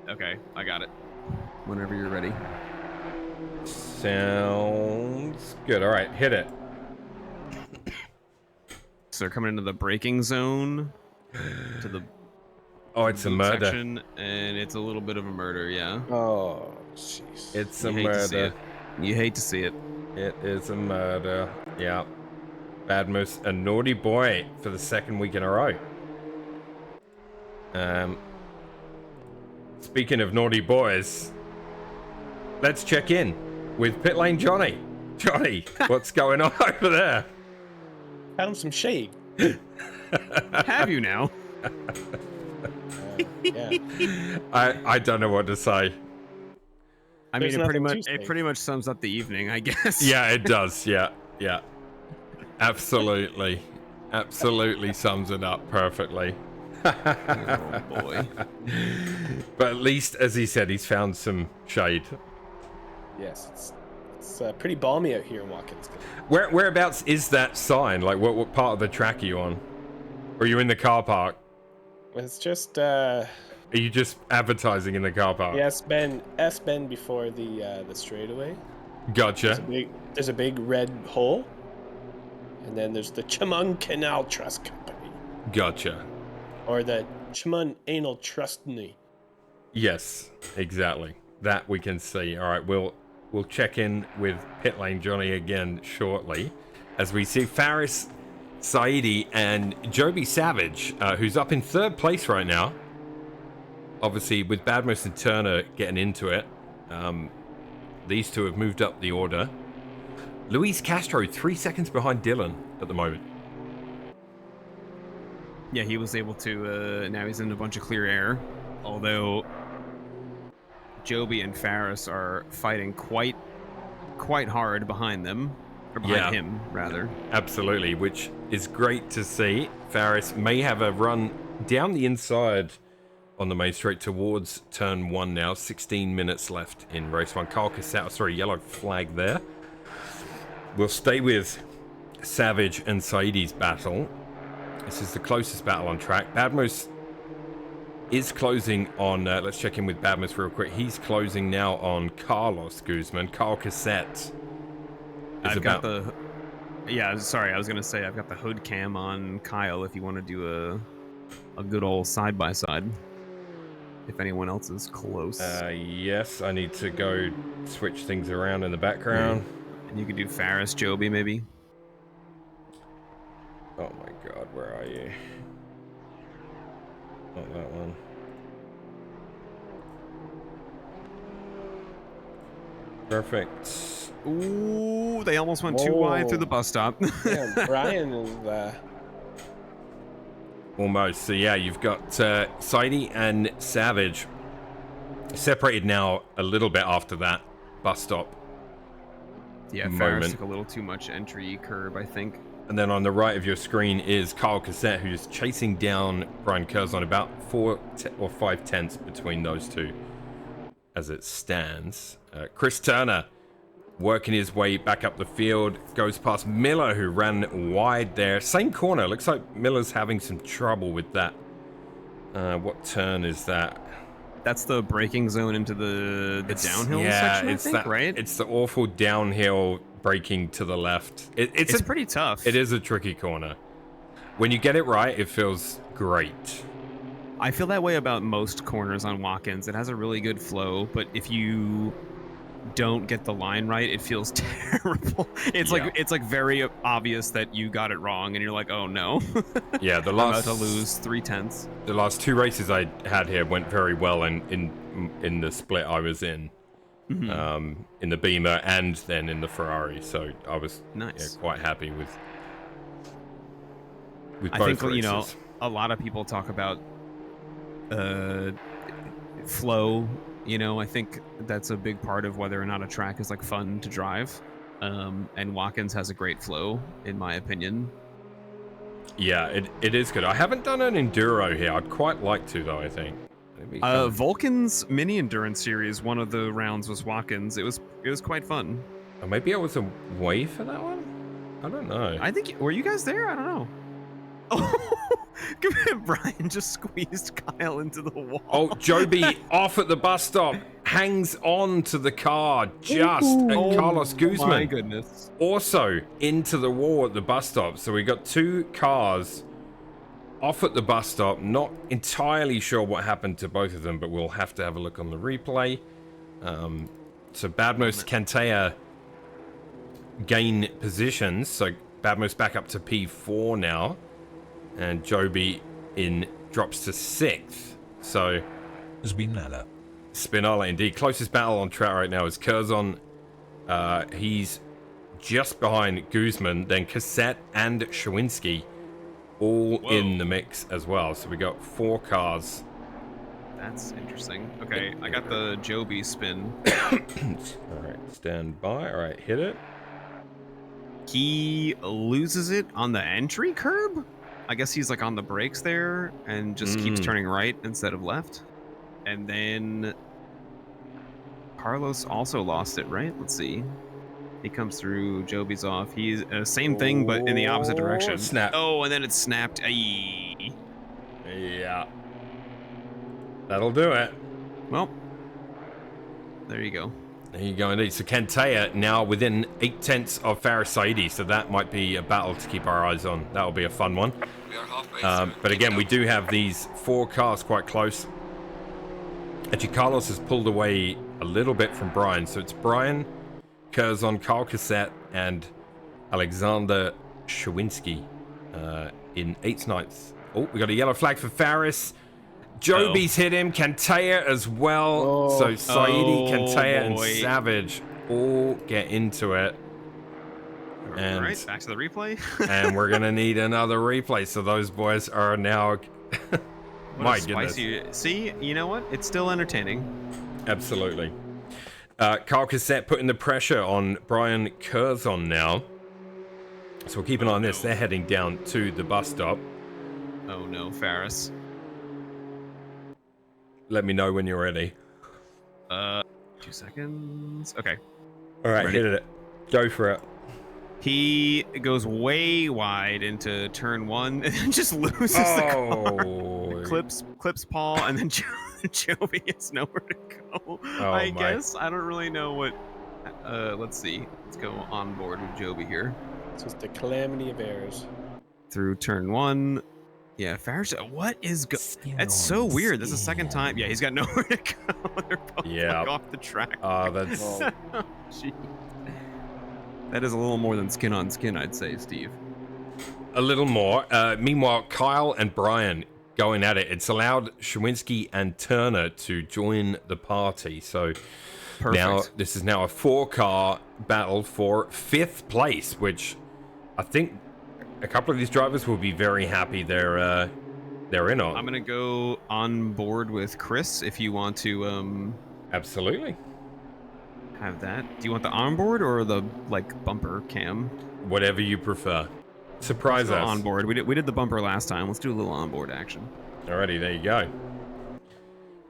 Okay, I got it. Whenever you're ready. Sounds good. All right, hit it. So they're coming into the braking zone to the Oh, it's a boot murder. section, and it's a little bit of a murder, yeah. Oh, jeez. It's a You hate to see murder. it. You hate to see it. It is a murder. Yeah. Badmoose, a naughty boy for the second week in a row. Speaking of naughty boys, let's check in with Pit Lane Johnny. Johnny, what's going on over there? Found some shade. Have you now? Yeah. I don't know what to say. I mean, There's it nothing to say. pretty much sums up the evening, I guess. Yeah, it does. Yeah. Absolutely. Absolutely sums it up perfectly. Oh boy. But at least, as he said, he's found some shade. Yes, it's pretty balmy out here in Watkins. Whereabouts is that sign? Like, what part of the track are you on? Or are you in the car park? It's just Are you just advertising in the car park? the S-bend before the straightaway. Gotcha. There's a big red hole, and then there's the Chemung Canal Trust Company, Gotcha. or the Chemung Anal Trustney. Yes, exactly. That we can see. All right, we'll check in with Pit Lane Johnny again shortly, as we see Faris Saidi and Joby Savage, who's up in third place right now. Obviously, with Badmoose and Turner getting into it, these two have moved up the order. Luis Castro 3 seconds behind Dylan at the moment. Yeah, he was able to, now he's in a bunch of clear air. Although Joby and Faris are fighting quite hard behind them. Or behind him, rather. Absolutely, which is great to see. Faris may have a run down the inside on the main straight towards turn 1 now. 16 minutes left in race 1. Carl Cassatt, sorry, yellow flag there. We'll stay with Savage and Saidi's battle. This is the closest battle on track. Badmoose is closing on, let's check in with Badmoose real quick. He's closing now on Carlos Guzman. Carl Cassatt. I've got the... Yeah, sorry, I was going to say I've got the hood cam on Kyle if you want to do a good old side-by-side. If anyone else is close. Yes, I need to go switch things around in the background. And you could do Faris, Joby, maybe. Oh my god, where are you? Not that one. Perfect. Ooh, they almost went too wide through the bus stop. Yeah, Brian is Almost. So yeah, you've got Saidi and Savage separated now a little bit after that bus stop. Yeah, Ferris took a little too much entry curb, I think. And then on the right of your screen is Kyle Cassette, who's chasing down Brian Curzon, about 4 or 5 tenths between those two as it stands. Chris Turner working his way back up the field, goes past Miller, who ran wide there. Same corner. Looks like Miller's having some trouble with that. What turn is that? That's the braking zone into the downhill section, I think, right? It's the awful downhill braking to the left. It's pretty tough. It is a tricky corner. When you get it right, it feels great. I feel that way about most corners on Watkins. It has a really good flow, but if you don't get the line right, it feels terrible. It's like very obvious that you got it wrong, and you're like, oh no. Yeah, I'm about to lose 3/10. The last 2 races I had here went very well in the split I was in. Mm-hmm. In the Beamer and then in the Ferrari, so I was quite happy with both I think races. You know, a lot of people talk about flow. You know, I think that's a big part of whether or not a track is like fun to drive. And Watkins has a great flow, in my opinion. Yeah, it is good. I haven't done an enduro here. I'd quite like to, though. I think. Vulcan's mini endurance series, one of the rounds was Watkins. It was quite fun. Or maybe I was away for that one. I don't know. I think were you guys there? I don't know. Oh, Brian just squeezed Kyle into the wall. Oh, Joby off at the bus stop, hangs on to the car and Carlos Guzman. My goodness. Also into the wall at the bus stop. So we got 2 cars off at the bus stop. Not entirely sure what happened to both of them, but we'll have to have a look on the replay. So Badmos Cantea gain positions. So Badmos back up to P4 now. And Joby drops to 6th. So Spinella indeed. Closest battle on track right now is Curzon. He's just behind Guzman, then Cassette and Shawinski all in the mix as well. So we got 4 cars. That's interesting. Okay, I got the Joby spin. All right, stand by. All right, hit it. He loses it on the entry curb? I guess he's like on the brakes there and just keeps turning right instead of left. And then Carlos also lost it, right? Let's see. He comes through, Joby's off. He's same thing, but in the opposite direction. Snap. Oh, and then it snapped. Aye. Yeah. That'll do it. Well, there you go. There you go, indeed. So Cantea now within 8 tenths of Faris Saidi, so that might be a battle to keep our eyes on. That'll be a fun one. We are halfway. But again, we do have these 4 cars quite close. Actually, Carlos has pulled away a little bit from Brian, so it's Brian, Curzon, Kyle Cassette, and Alexander Shawinski in 8th, 9th. Oh, we got a yellow flag for Faris. Joby's hit him, Cantea as well. So Saidi, Cantea, and Savage all get into it. And, all right, back to the replay. And we're going to need another replay. So those boys are now... My goodness. See, you know what? It's still entertaining. Absolutely. Kyle Cassette putting the pressure on Brian Curzon now. So we'll keep an eye on this. They're heading down to the bus stop. Oh no, Faris. Let me know when you're ready. 2 seconds. Okay. All right, ready. hit it. Go for it. He goes way wide into turn 1 and then just loses the car. Clips Paul, and then Joby has nowhere to go. I guess. I don't really know what... let's see. Let's go on board with Joby here. It's just the calamity of errors. Through turn 1. Yeah, Farage, what is... That's so weird. This is the second time. Yeah, he's got nowhere to go. They're both like off the track. That's... Gee. That is a little more than skin on skin, I'd say, Steve. A little more. Meanwhile, Kyle and Brian going at it. It's allowed Shawinski and Turner to join the party. So now this is now a 4-car battle for 5th place, which I think a couple of these drivers will be very happy. They're they're in on. I'm gonna go on board with Chris if you want to Absolutely. have that. Do you want the onboard or the like bumper cam? Whatever you prefer. Surprise Let's go us. onboard. We did the bumper last time. Let's do a little onboard action. Alrighty, there you go.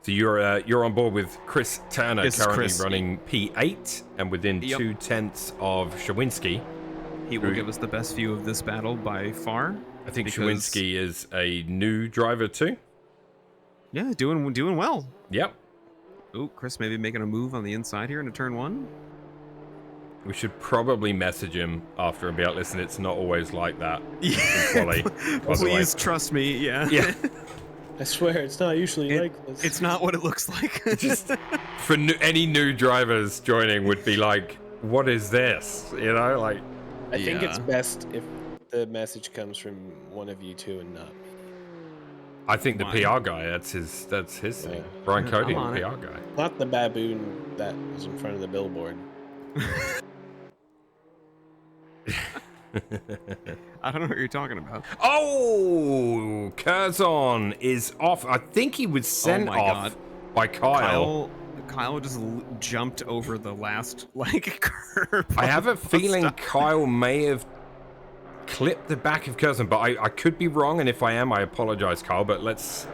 So you're on board with Chris Turner, This is currently Chris. running P8 and within Yep. 2/10 of Shawinski. He will give us the best view of this battle by far. I think because- Shawinski is a new driver too. Yeah, doing well. Yep. Ooh, Chris maybe making a move on the inside here into turn 1. We should probably message him after and be like, listen, it's not always like that. Quali, by the way. Please trust me. Yeah. Yeah. I swear, it's not usually like this. It's not what it looks like. Just for any new drivers joining would be like, what is this? You know, like. I think it's Yeah. best if the message comes from one of you two and not. I think the Why? PR guy, that's his thing. Yeah. Brian Cody, I'm on the it. PR guy. Not the baboon that was in front of the billboard. I don't know what you're talking about. Oh, Curzon is off. I think he was sent my off God. by Kyle. Kyle just jumped over the last like curb. I have a of feeling stuff. Kyle may have clipped the back of Curzon, but I could be wrong, and if I am, I apologize, Kyle, but let's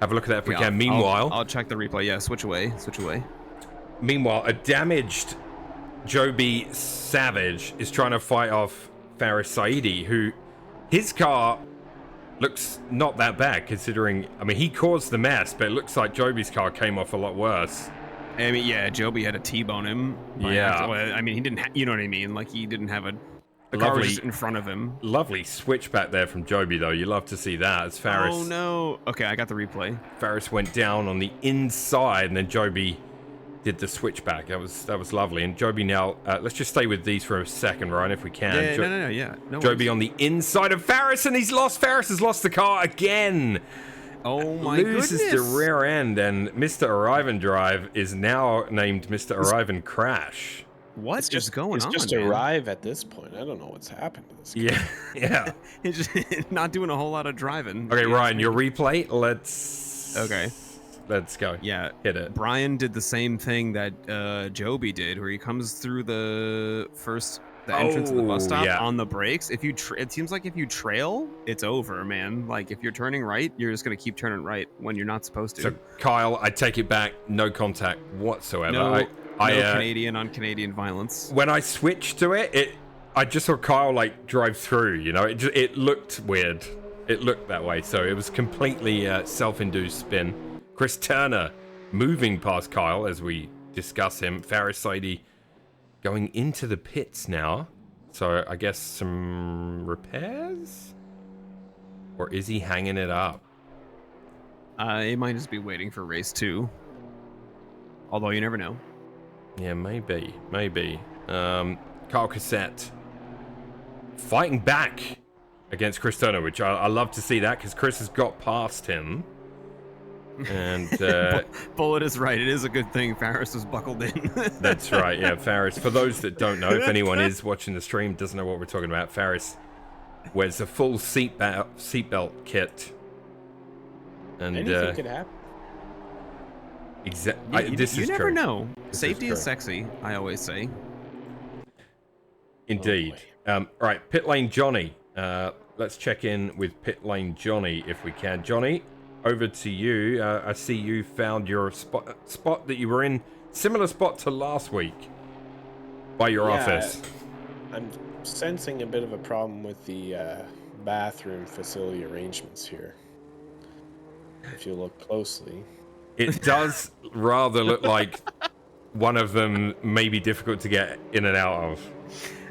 have a look at that if we Yeah, can. Meanwhile, I'll check the replay. Yeah, switch away. Meanwhile, a damaged Joby Savage is trying to fight off Faris Saidi, who his car looks not that bad considering, I mean, he caused the mess, but it looks like Joby's car came off a lot worse. I mean, yeah, Joby had a T-bone him. Yeah. I mean, he didn't. You know what I mean? Like he didn't have the car was Lovely. just in front of him. Lovely switchback there from Joby, though. You love to see that. As Faris, Oh no. Okay, I got the replay. Faris went down on the inside, and then Joby did the switchback. That was lovely. And Joby now, let's just stay with these for a second, Ryan, if we can. Yeah, no, yeah. No Joby worries. on the inside of Faris, and Faris has lost the car again. Oh my Loses goodness. the rear end, and Mr. Arrive and Drive is now named Mr. Arrive and Crash. What is going on? It's just man? arrive at this point. I don't know what's happened to this guy. Yeah, yeah. He's just not doing a whole lot of driving. Okay, Ryan, your replay. Let's go. Yeah, Hit it. Brian did the same thing that Joby did, where he comes through the entrance of the bus stop yeah. on the brakes. If you, it seems like if you trail, it's over, man. Like if you're turning right, you're just gonna keep turning right when you're not supposed to. So, Kyle, I take it back. No contact whatsoever. no I Canadian on Canadian violence. when I switched to it, I just saw Kyle like drive through. You know, it looked weird. It looked that way. So it was completely self-induced spin. Chris Turner moving past Kyle as we discuss him. Faris Saidi going into the pits now. So I guess some repairs? Or is he hanging it up? It might just be waiting for race 2. Although you never know. Yeah, maybe. Kyle Cassette fighting back against Chris Turner, which I love to see that because Chris has got past him. And Bullet is right. It is a good thing Faris was buckled in. that's right. Yeah, Faris. For those that don't know, if anyone is watching the stream, doesn't know what we're talking about, Faris wears a full seatbelt kit. And Anything could happen. this you is never true. know. This Safety is true. sexy, I always say. Indeed. All right, Pit Lane Johnny. Let's check in with Pit Lane Johnny if we can. Johnny, over to you. I see you found your spot that you were in, similar spot to last week by your office. I'm sensing a bit of a problem with the bathroom facility arrangements here. If you look closely. It does rather look like one of them may be difficult to get in and out of.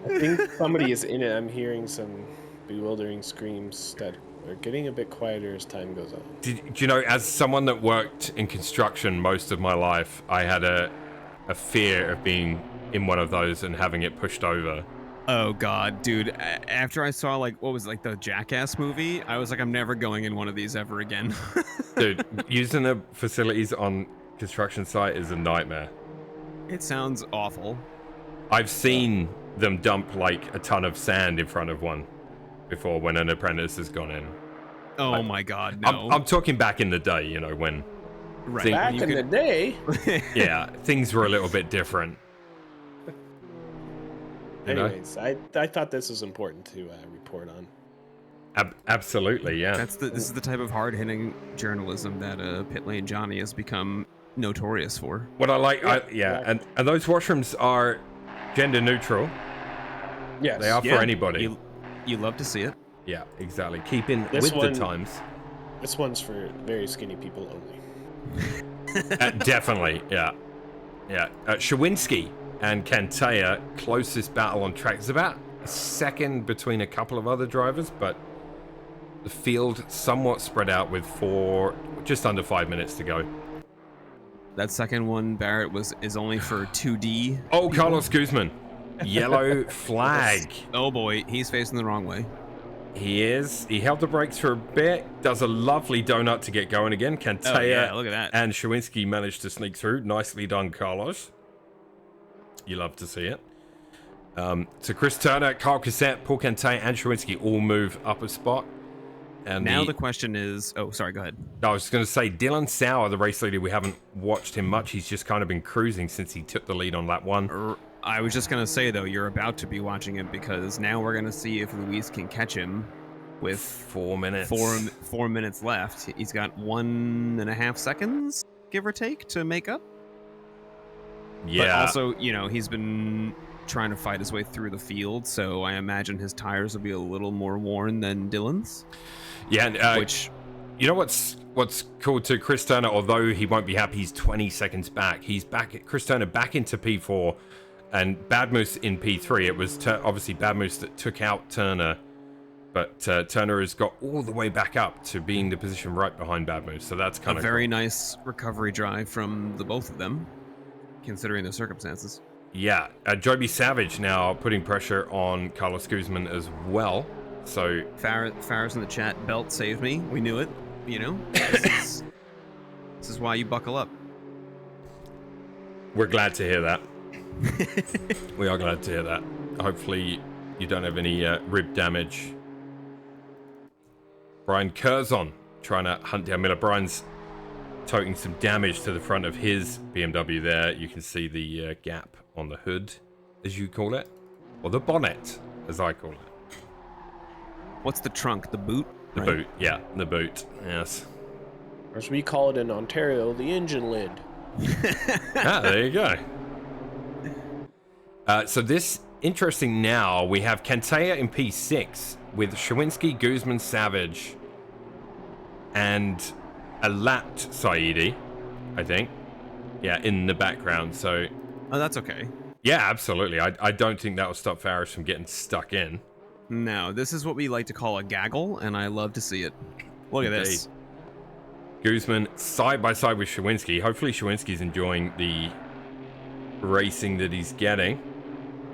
I think somebody is in it. I'm hearing some bewildering screams that are getting a bit quieter as time goes on. Do you know, as someone that worked in construction most of my life, I had a fear of being in one of those and having it pushed over. Oh god, dude. After I saw like what was it, like the Jackass movie, I was like, I'm never going in one of these ever again. Dude, using the facilities on construction site is a nightmare. It sounds awful. I've seen them dump like a ton of sand in front of one before when an apprentice has gone in. Oh my God, no. I'm talking back in the day, you know, when right. Back you in the could- day. yeah, things were a little bit different. You know? Anyways, I thought this was important to report on. Absolutely, yeah. This is the type of hard-hitting journalism that Pit Lane Johnny has become notorious for. What I like, Yeah, and those washrooms are gender neutral. Yes. They are for anybody. You love to see it. Yeah, exactly. Keeping This with one- the times. This one's for very skinny people only. Definitely, yeah. Yeah. Shawinski and Kanteya, closest battle on track. It's about a second between a couple of other drivers, but the field somewhat spread out with just under 5 minutes to go. That second one, Barrett, is only for 2D. Oh, people. Carlos Guzman. Yellow flag. Oh boy, he's facing the wrong way. He is. He held the brakes for a bit. Does a lovely donut to get going again. Kanteya Oh, yeah, look at that. and Shawinski managed to sneak through. Nicely done, Carlos. You love to see it. So Chris Turner, Carl Cassette, Paul Kanteya, and Shawinski all move up a spot. And Now the question is... Oh, sorry, go ahead. I was going to say, Dylan Sauer, the race leader, we haven't watched him much. He's just kind of been cruising since he took the lead on lap 1. I was just going to say, though, you're about to be watching him because now we're going to see if Luis can catch him with 4 minutes. 4 minutes left. He's got 1.5 seconds, give or take, to make up. Yeah. But also, you know, he's been trying to fight his way through the field, so I imagine his tires will be a little more worn than Dylan's. Yeah, and, Which... You know what's cool to Chris Turner, although he won't be happy, he's 20 seconds back. He's back, Chris Turner back into P4 and Bad Moose in P3. It was obviously Bad Moose that took out Turner, but Turner has got all the way back up to being the position right behind Bad Moose. So that's kind a of very cool. nice recovery drive from the both of them, considering the circumstances. Yeah, Joby Savage now putting pressure on Carlos Guzman as well. So Farris in the chat, belt saved me. We knew it. You know, this is why you buckle up. we're glad to hear that. We are glad to hear that. Hopefully you don't have any rib damage. Brian Curzon trying to hunt down Miller. Brian's toting some damage to the front of his BMW there. You can see the gap on the hood, as you call it, or the bonnet, as I call it. What's the trunk? The boot? The boot, yeah, the boot, yes. Or as we call it in Ontario, the engine lid. There you go. So this, interesting now, we have Kanteya in P6 with Shawinski, Guzman, Savage, and a lapped Saidi, I think. Yeah, in the background, so... Oh, that's okay. Yeah, absolutely. I don't think that will stop Farris from getting stuck in. No, this is what we like to call a gaggle, and I love to see it. Look at this. Guzman side by side with Shawinski. Hopefully Shawinski's enjoying the racing that he's getting.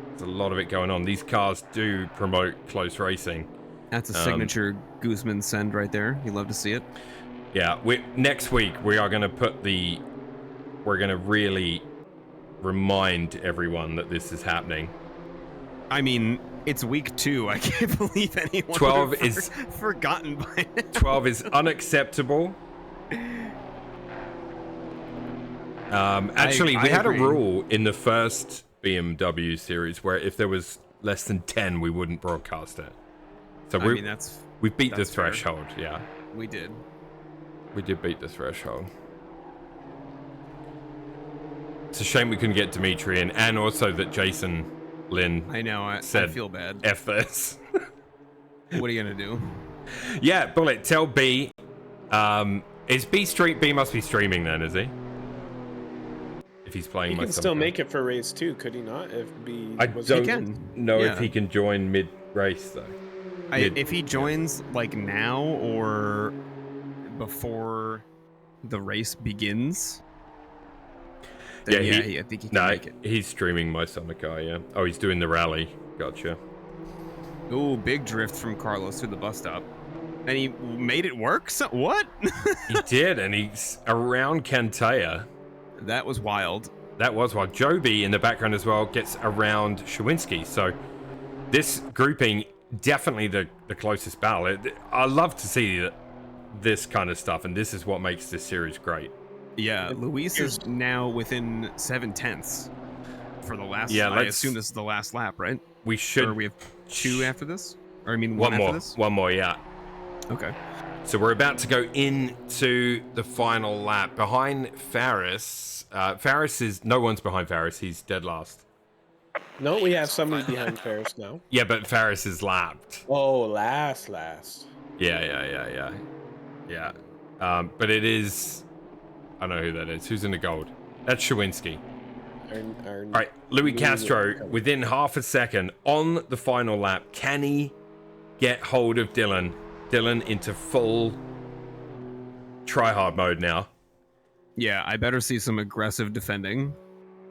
There's a lot of it going on. These cars do promote close racing. That's a signature Guzman send right there. You love to see it. Yeah, next week we are going to we're going to really remind everyone that this is happening. I mean, it's week 2. I can't believe anyone 12 would have is forgotten by it. 12 is unacceptable. Actually, we had agree. a rule in the first BMW series where if there was less than 10, we wouldn't broadcast it. So I mean, we've beat the that's fair. threshold. Yeah, we did. we did beat the threshold. It's a shame we couldn't get Dimitri in, and also that Jason Lynn I know. I said feel bad. F this. What are you gonna do? Yeah, Bullet, tell B. Is B B must be streaming then, is he? If he's playing He my can still summer make it for race 2, could he not? If B I was don't can. know Yeah. if he can join mid race though. If he joins like now or before the race begins, then Yeah, I think he can No, make it. he's streaming my summer car. Yeah. Oh, he's doing the rally. Gotcha. Ooh, big drift from Carlos through the bus stop. And he made it work? So, what? He did, and he's around Kanteya. That was wild. That was wild. Joby in the background as well gets around Shawinski. So this grouping, definitely the closest battle. I love to see this kind of stuff, and this is what makes this series great. Yeah, Luis is now within 7/10 for the last. Yeah, I assume this is the last lap, right? We should. Or we have 2 after this, or I mean one after more. this. One more, yeah. Okay. So we're about to go into the final lap behind Faris. Faris is no one's behind Faris. He's dead last. No, we have somebody behind Ferris now. Yeah, but Faris is lapped. Oh, last. Yeah. But it is. I know who that is. Who's in the gold? That's Shawinski. All right, Louis Castro, within half a second on the final lap, can he get hold of Dylan? Dylan into full try-hard mode now. Yeah, I better see some aggressive defending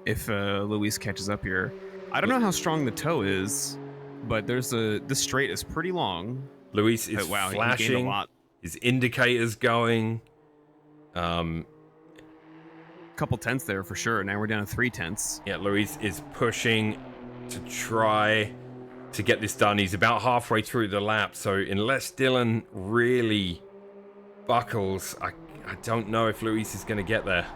if Luis catches up here. I don't know how strong the toe is, but this straight is pretty long. Luis is Wow, he gained a flashing. lot. His indicators going. Couple tenths there for sure. Now we're down to 3/10. Yeah, Luis is pushing to try to get this done. He's about halfway through the lap, so unless Dylan really buckles, I don't know if Luis is going to get there.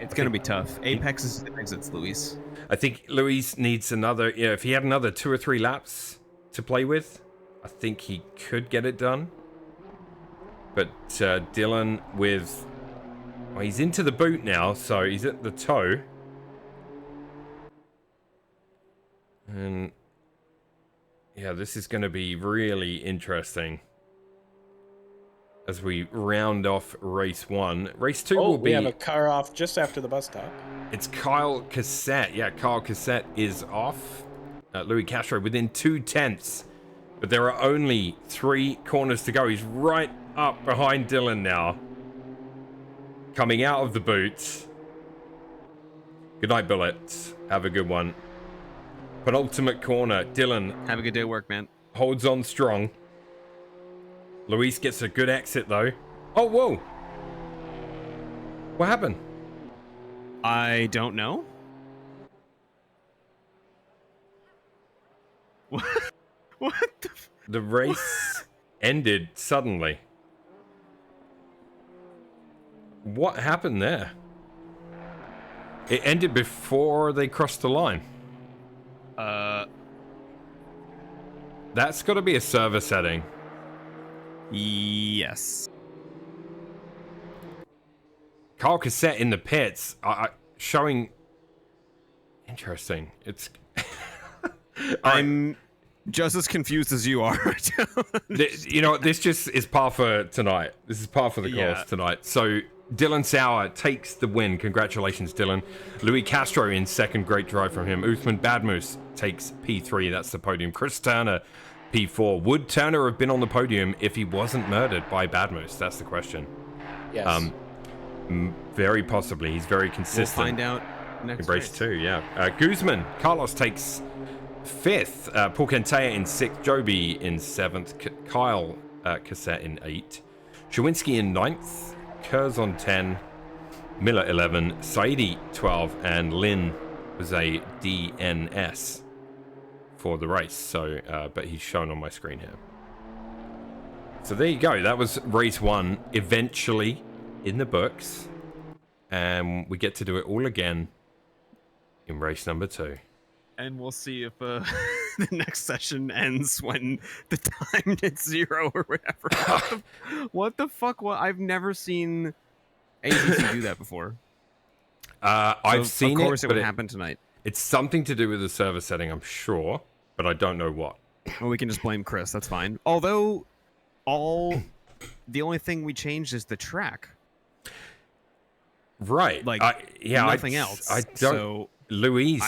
It's going to be tough. Apex is exits, Luis. I think Luis needs another. Yeah, if he had another 2 or 3 laps to play with, I think he could get it done. But Dylan with. Well, he's into the boot now, so he's at the toe. And yeah, this is going to be really interesting as we round off race 1. Race 2 will be... we have a car off just after the bus stop. It's Kyle Cassette. Yeah, Kyle Cassette is off. Louis Castro within 2/10. But there are only 3 corners to go. He's right up behind Dylan now. Coming out of the boot. Good night, Bullet. Have a good one. Penultimate corner. Dylan Have a good day at work, man. holds on strong. Luis gets a good exit, though. Oh, whoa. What happened? I don't know. What? What the... The race ended suddenly. What happened there? It ended before they crossed the line. That's got to be a server setting. Yes. Carl Cassette in the pits, showing. Interesting. It's. I'm just as confused as you are. You know, this just is par for tonight. This is par for the course tonight. So Dylan Sauer takes the win. Congratulations, Dylan. Louis Castro in second. Great drive from him. Uthman Badmoose takes P3. That's the podium. Chris Turner, P4. Would Turner have been on the podium if he wasn't murdered by Badmoose? That's the question. Yes. Very possibly. He's very consistent. We'll find out next In race 2, yeah. Guzman, Carlos takes 5th. Paul Kentea in 6th. Joby in 7th. Kyle Cassette in 8th. Shawinski in 9th. Kurz on 10. Miller 11. Saidi 12. And Lynn was a DNS for the race. So, but he's shown on my screen here. So there you go. That was race 1. Eventually in the books. And we get to do it all again in race number 2. And we'll see if the next session ends when the time hits 0 or whatever. What the fuck? What? I've never seen ACC do that before. I've seen it. Of course, it would happen tonight. It's something to do with the server setting, I'm sure, but I don't know what. Well, we can just blame Chris. That's fine. Although, the only thing we changed is the track. Right. Like, nothing else. I don't. So, Luis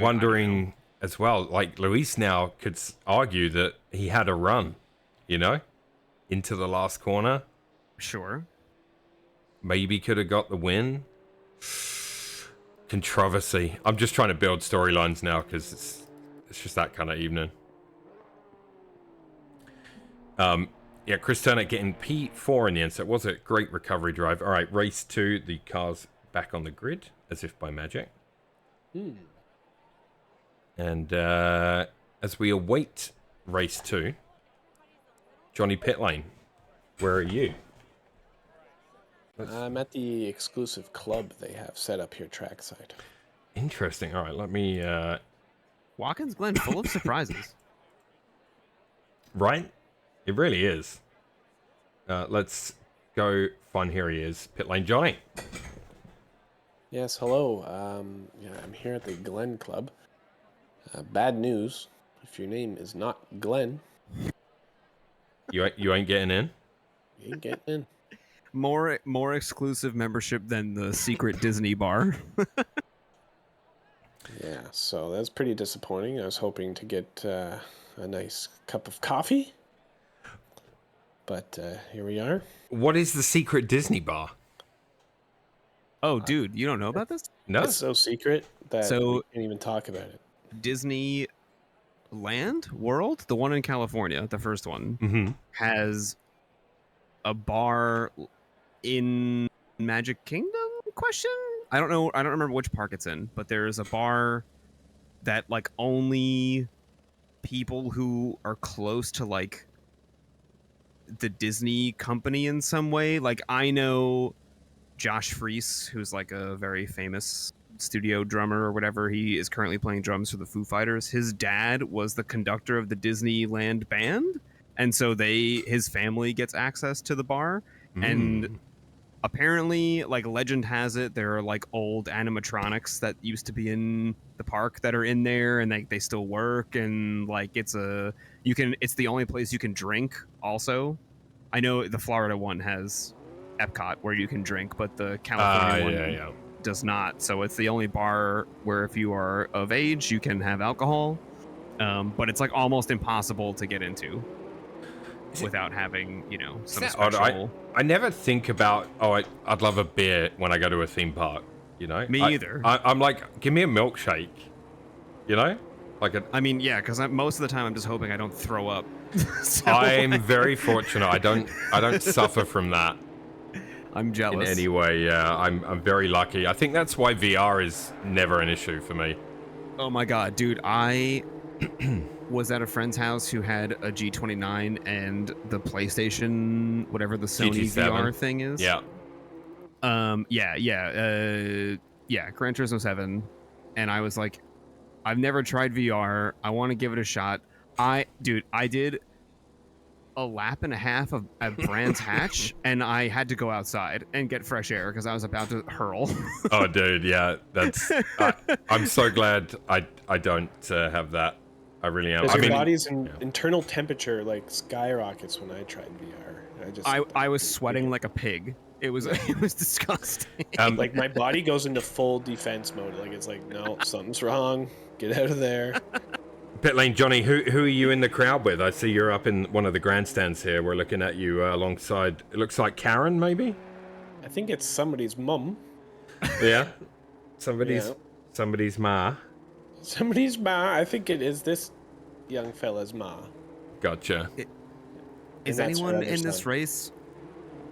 wondering I don't as well. Like, Luis now could argue that he had a run, you know, into the last corner. Sure. Maybe could have got the win. Controversy. I'm just trying to build storylines now because it's just that kind of evening. Yeah, Chris Turner getting P4 in the end, so it was a great recovery drive. All right, race 2, the car's back on the grid, as if by magic. And as we await race 2, Johnny Pitlane, where are you? I'm at the exclusive club they have set up here trackside. Interesting. All right, let me. Watkins Glen, full of surprises. Right? It really is. Let's go find. Here he is, Pit Lane Johnny. Yes, hello. Yeah, I'm here at the Glen Club. Bad news. If your name is not Glen, You ain't getting in. you ain't getting in. More exclusive membership than the secret Disney bar. Yeah, so that's pretty disappointing. I was hoping to get a nice cup of coffee, but here we are. What is the secret Disney bar? Oh, dude, you don't know about this? No. It's so secret that So- we can't even talk about it. Disney Land World, the one in California, the first one, Mm-hmm. has a bar in Magic Kingdom? Question? I don't know. I don't remember which park it's in, but there's a bar that like only people who are close to like the Disney company in some way. Like I know Josh Freese, who's like a very famous studio drummer or whatever. He is currently playing drums for the Foo Fighters. His dad was the conductor of the Disneyland band, and so his family gets access to the bar. And apparently, like legend has it, there are like old animatronics that used to be in the park that are in there, and they still work. And like it's the only place you can drink. Also, I know the Florida one has Epcot where you can drink, but the California one does not. So it's the only bar where if you are of age, you can have alcohol. But it's like almost impossible to get into without having, some special. I never think about, I'd love a beer when I go to a theme park, Me either. I'm like, give me a milkshake, Like I mean, yeah, because most of the time I'm just hoping I don't throw up. So I'm very fortunate. I don't suffer from that I'm jealous. in any way. Yeah, I'm very lucky. I think that's why VR is never an issue for me. Oh my god, dude, I was at a friend's house who had a G29 and the PlayStation, whatever the Sony GT7. VR thing is. Yeah. Gran Turismo 7, and I was like, I've never tried VR. I want to give it a shot. I did a lap and a half of at Brands Hatch, and I had to go outside and get fresh air because I was about to hurl. Oh, dude, yeah, that's. I'm so glad I don't have that. I really am. Because I your mean, body's internal temperature like skyrockets when I tried VR. I was sweating like a pig. It was disgusting. Like my body goes into full defense mode. Like it's like, no, something's wrong. Get out of there. Pit Lane Johnny, who are you in the crowd with? I see you're up in one of the grandstands here. We're looking at you alongside. It looks like Karen, maybe. I think it's somebody's mum. Yeah, somebody's ma. Somebody's ma. I think it is this young fella's ma. Gotcha. Is that's anyone her in this understand. race?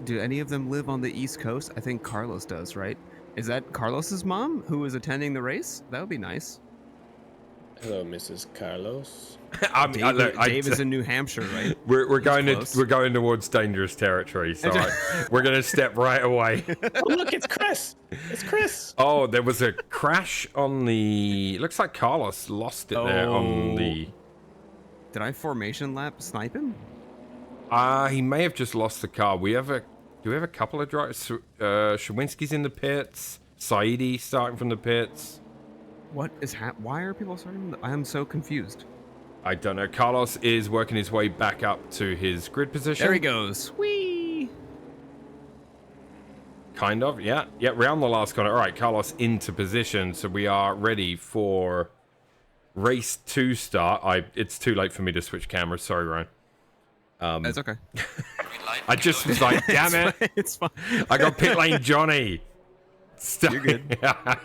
Do any of them live on the East Coast? I think Carlos does, right? Is that Carlos's mom who is attending the race? That would be nice. Hello, Mrs. Carlos. I mean, Dave is in New Hampshire, right? we're going close. we're going towards dangerous territory, so we're gonna step right away. Oh, look, it's Chris. It's Chris. Oh, there was a crash on the. Looks like Carlos lost it there on the. Did I formation lap snipe him? He may have just lost the car. Do we have a couple of drivers? Shawinski's in the pits. Saidi starting from the pits. What is why are people starting? I am so confused. I don't know. Carlos is working his way back up to his grid position. There he goes. Whee! Kind of, yeah. Yeah, round the last corner. All right, Carlos into position. So we are ready for race 2 start. It's too late for me to switch cameras. Sorry, Ryan. That's okay. Green light. I just was like, damn it. It's fine. I got Pit Lane Johnny. You're good.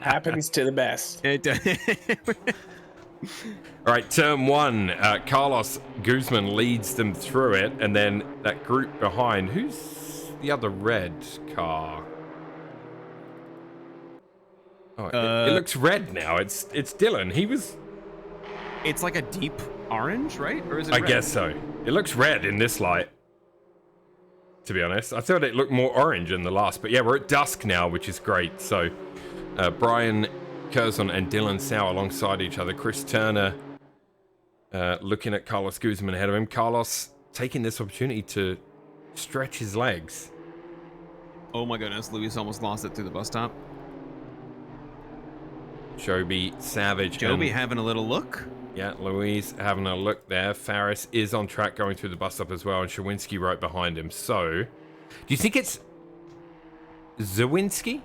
Happens to the best. All right, turn 1. Carlos Guzman leads them through it, and then that group behind. Who's the other red car? Oh, it looks red now. It's Dylan. He was. It's like a deep orange, right? Or is it I red? guess so. It looks red in this light. to be honest. I thought it looked more orange in the last, but yeah, we're at dusk now, which is great. So Brian Curzon and Dylan Sauer alongside each other. Chris Turner looking at Carlos Guzman ahead of him. Carlos taking this opportunity to stretch his legs. Oh my goodness, Luis almost lost it through the bus stop. Joby Savage. Joby having a little look. Yeah, Louise having a look there. Faris is on track going through the bus stop as well, and Shawinski right behind him. So, do you think it's Zawinski?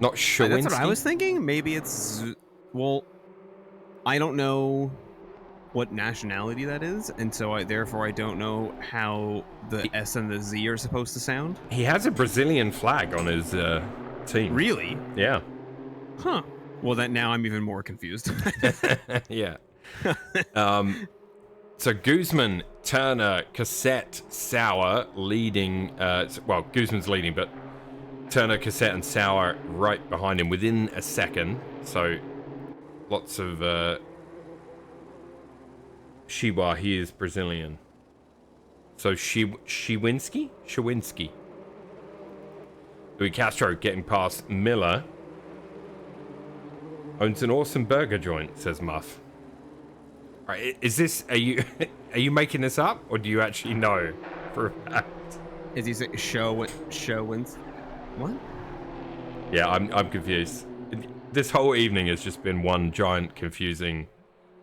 Not Shawinski? That's what I was thinking. Maybe it's... Well, I don't know what nationality that is, and so therefore I don't know how the S and the Z are supposed to sound. He has a Brazilian flag on his team. Really? Yeah. Huh. Well, that now I'm even more confused. Yeah. So Guzman, Turner, Cassette, Sauer leading. Well, Guzman's leading, but Turner, Cassette, and Sauer right behind him within a second. So lots of Shiwa. He is Brazilian. So Shawinski. Louis Castro getting past Miller. Owns an awesome burger joint, says Muff. All right, is this, are you making this up, or do you actually know for a fact? Is he saying Showins? What? Yeah, I'm confused. This whole evening has just been one giant confusing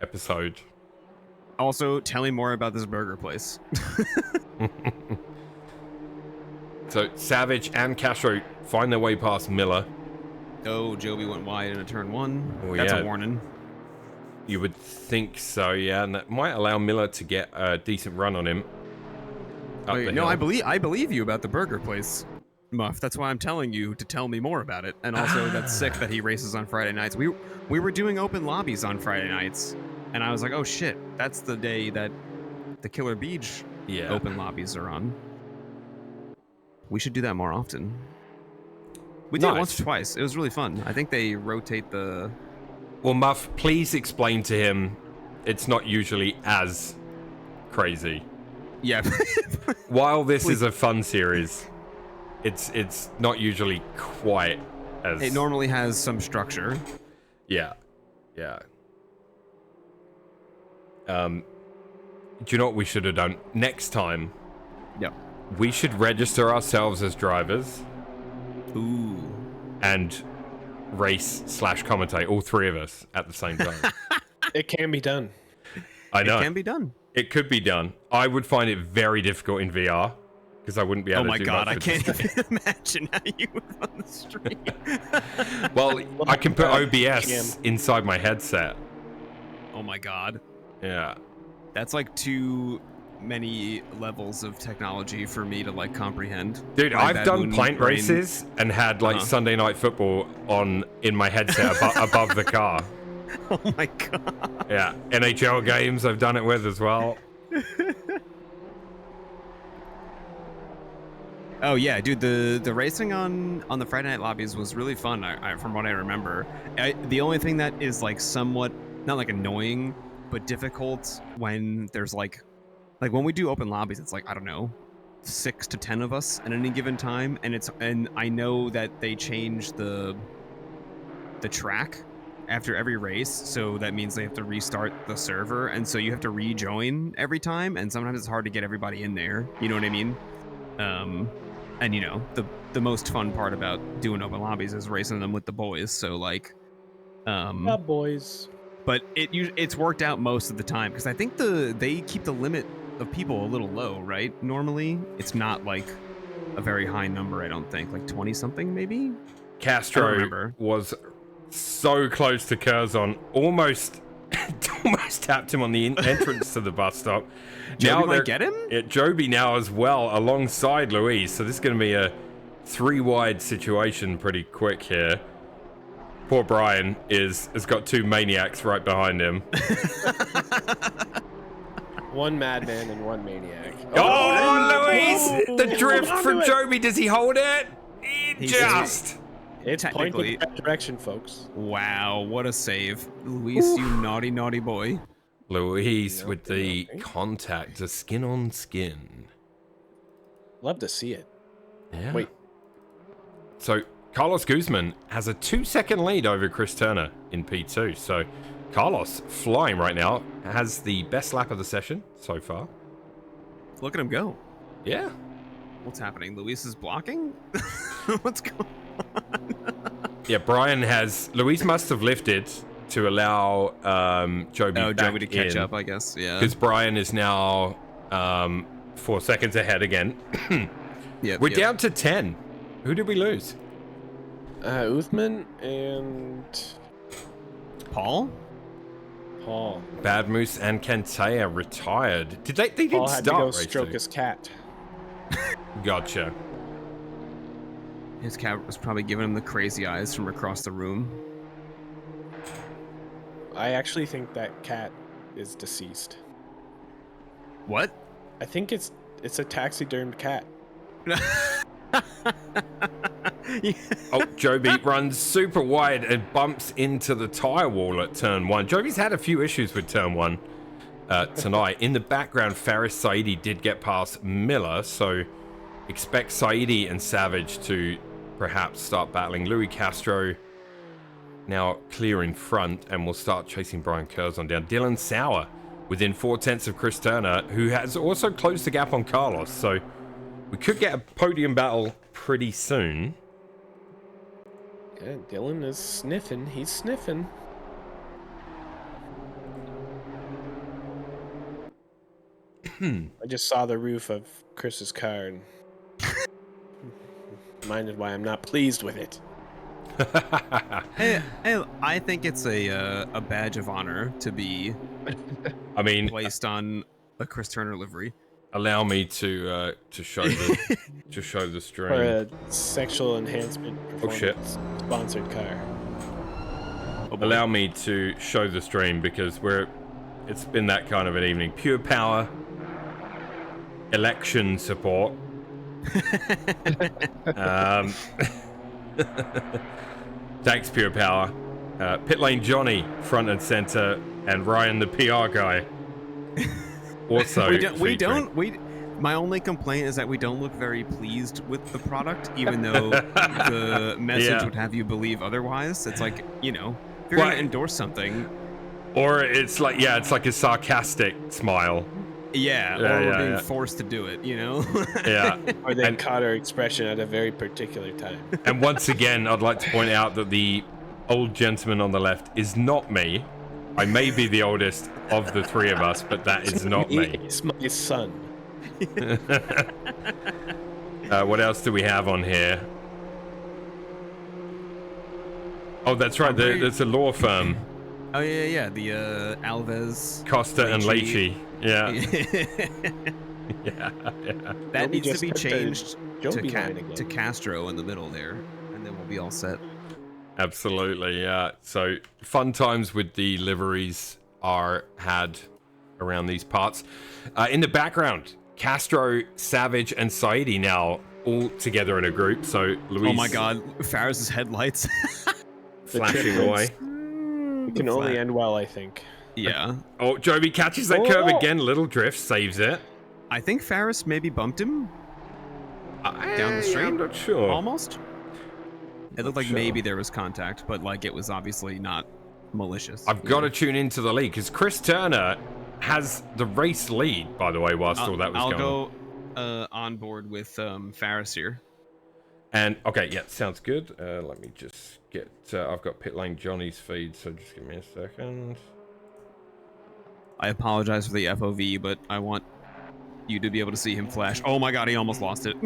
episode. Also, tell me more about this burger place. So Savage and Castro find their way past Miller. Oh, Joby went wide in a turn one. Oh, That's yeah. a warning. You would think so, yeah, and that might allow Miller to get a decent run on him. Wait, no, I believe you about the burger place, Muff. That's why I'm telling you to tell me more about it. And also, that's sick that he races on Friday nights. We were doing open lobbies on Friday nights, and I was like, oh shit, that's the day that the Killer Beach open lobbies are on. We should do that more often. We did it once or twice. It was really fun. I think they rotate the... Well, Muff, please explain to him it's not usually as crazy. Yeah. While this is a fun series, it's not usually quite as... It normally has some structure. Yeah. Do you know what we should have done? Next time, we should register ourselves as drivers. Ooh. And race/commentate, all three of us at the same time. It can be done. I know. It can be done. It could be done. I would find it very difficult in VR because I wouldn't be able to do much. Oh my god, I can't even imagine how you would run the street. Well, I can put OBS inside my headset. Oh my god. Yeah. That's like too many levels of technology for me to like comprehend. Dude, I've done pint races and had like Sunday Night Football on in my headset above the car. Oh my god. Yeah, NHL games I've done it with as well. Oh yeah, dude, the racing on the Friday night lobbies was really fun. From what I remember, the only thing that is like somewhat not like annoying but difficult when there's like when we do open lobbies, it's like, I don't know, 6 to 10 of us at any given time, and I know that they change the track after every race, so that means they have to restart the server, and so you have to rejoin every time, and sometimes it's hard to get everybody in there. You know what I mean? And you know, the most fun part about doing open lobbies is racing them with the boys. So like, Yeah, boys. But it's worked out most of the time because I think they keep the limit of people a little low, right? Normally, it's not like a very high number. I don't think, like 20 something maybe. Castro was so close to Curzon, almost tapped him on the entrance to the bus stop. Joby might get him? Joby now as well alongside Louise, so this is going to be a 3-wide situation pretty quick here. Poor Brian has got 2 maniacs right behind him. One madman and one maniac. Oh, Louise! The drift from Joby. Does he hold it? It's pointing in that direction, folks. Wow, what a save. Luis, you naughty, naughty boy. Luis with the contact, a skin on skin. Love to see it. Yeah. Wait. So Carlos Guzman has a 2-second lead over Chris Turner in P2. So Carlos, flying right now, has the best lap of the session so far. Look at him go. Yeah. What's happening? Luis is blocking? What's going Yeah, Luis must have lifted to allow Joby back Joby to catch in, up, I guess. Yeah. because Brian is now 4 seconds ahead again. Yep, We're down to 10. Who did we lose? Uthman and Paul? Paul. Bad Moose and Kentea retired. Did they didn't Paul had to start go race stroke 2. his cat. Gotcha. His cat was probably giving him the crazy eyes from across the room. I actually think that cat is deceased. What? I think it's a taxidermed cat. Oh, Joby runs super wide and bumps into the tire wall at turn 1. Joby's had a few issues with turn 1 tonight. In the background, Faris Saidi did get past Miller, so expect Saidi and Savage to perhaps start battling. Louis Castro now clear in front, and we'll start chasing Brian Curzon down. Dylan Sauer within 4/10 of Chris Turner, who has also closed the gap on Carlos, so we could get a podium battle pretty soon. Yeah, Dylan is sniffing. He's sniffing. I just saw the roof of Chris's car and minded why I'm not pleased with it. Hey, I think it's a badge of honor to be I mean, placed on a Chris Turner livery. allow me to show the to show the stream. For a sexual enhancement Oh, shit. performance sponsored car. Allow me to show the stream, because it's been that kind of an evening. Pure Power election support. Thanks, Pure Power. Pit Lane Johnny, front and center, and Ryan, the PR guy. Also, my only complaint is that we don't look very pleased with the product, even though the message would have you believe otherwise. It's like, if you're going to endorse something. Or it's like a sarcastic smile. Yeah, or we're being forced to do it, Yeah. Or they caught our expression at a very particular time. And once again, I'd like to point out that the old gentleman on the left is not me. I may be the oldest of the three of us, but that is not me. It's my son. What else do we have on here? Oh, that's right. There's a law firm. Oh, yeah. The Alves. Costa and Leachy. Leachy. Yeah. Yeah. That Joby needs to just be took the changed Joby line again. to Castro in the middle there, and then we'll be all set. Absolutely, yeah. So fun times with the liveries are had around these parts. In the background, Castro, Savage, and Saidi now all together in a group. So Luis, Oh my God, Faris's headlights. flashing away. It can only end well, I think. Yeah. Oh, Joby catches that curve again. Little drift saves it. I think Faris maybe bumped him down the street. I'm not sure. Almost. It looked like Sure. maybe there was contact, but like it was obviously not malicious. I've got to tune into the lead, because Chris Turner has the race lead, by the way, whilst all that was I'll going on. go on board with Faris here. And okay, yeah, sounds good. Let me just get. I've got Pit Lane Johnny's feed, so just give me a second. I apologize for the FOV, but I want you to be able to see him flash. Oh my God, he almost lost it.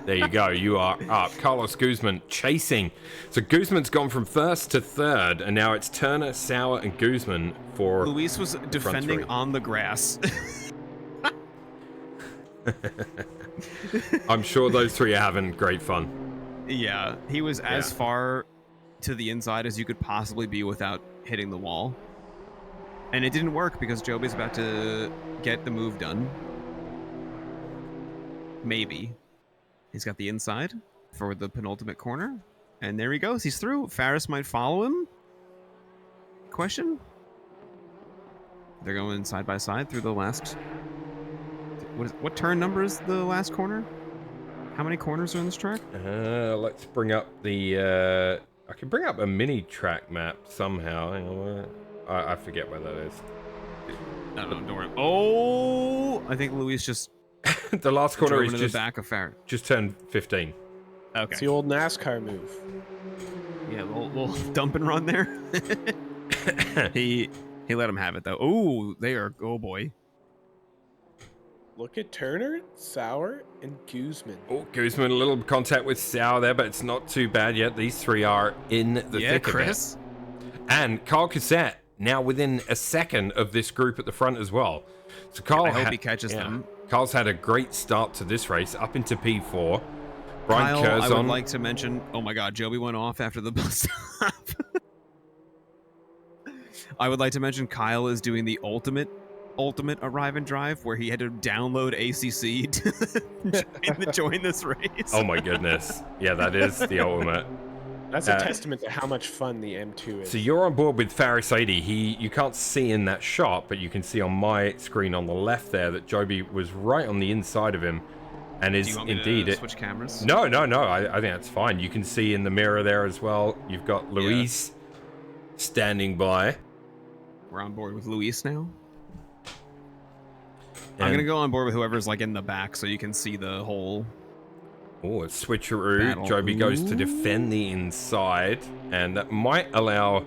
There you go. You are up. Carlos Guzman chasing. So Guzman's gone from first to third, and now it's Turner, Sauer, and Guzman for. Luis was defending three. on the grass. I'm sure those three are having great fun. Yeah, he was as Yeah. far to the inside as you could possibly be without hitting the wall. And it didn't work because Joby's about to get the move done. Maybe. He's got the inside for the penultimate corner. And there he goes. He's through. Faris might follow him. Question? They're going side by side through the last... What turn number is the last corner? How many corners are in this track? Let's bring up the. I can bring up a mini track map somehow. Hang on, I forget where that is. I don't know. Don't worry. Oh, I think Luis just The last corner drove is into just the back of Farron. just turned 15. Okay. It's the old NASCAR move. Yeah, little dump and run there. he let him have it though. Oh, they are. Oh boy. Look at Turner, Sauer, and Guzman. Oh, Guzman, a little contact with Sauer there, but it's not too bad yet. These three are in the thick Chris. of it. And Carl Cassette now within a second of this group at the front as well. So Carl, I hope he catches them. Carl's had a great start to this race, up into P4. Brian Kyle, Curzon. I would like to mention. Oh my God, Joby went off after the bus stop. I would like to mention Kyle is doing the ultimate arrive and drive where he had to download ACC to join this race. Oh my goodness. Yeah, that is the ultimate. That's a testament to how much fun the M2 is. So you're on board with Faris 80. You can't see in that shot, but you can see on my screen on the left there that Joby was right on the inside of him, and is Do you want me indeed to switch cameras? No. I think that's fine. You can see in the mirror there as well. You've got Luis standing by. We're on board with Luis now. And, I'm gonna go on board with whoever's like in the back, so you can see the whole. Oh, a switcheroo. Battle. Joby goes to defend the inside, and that might allow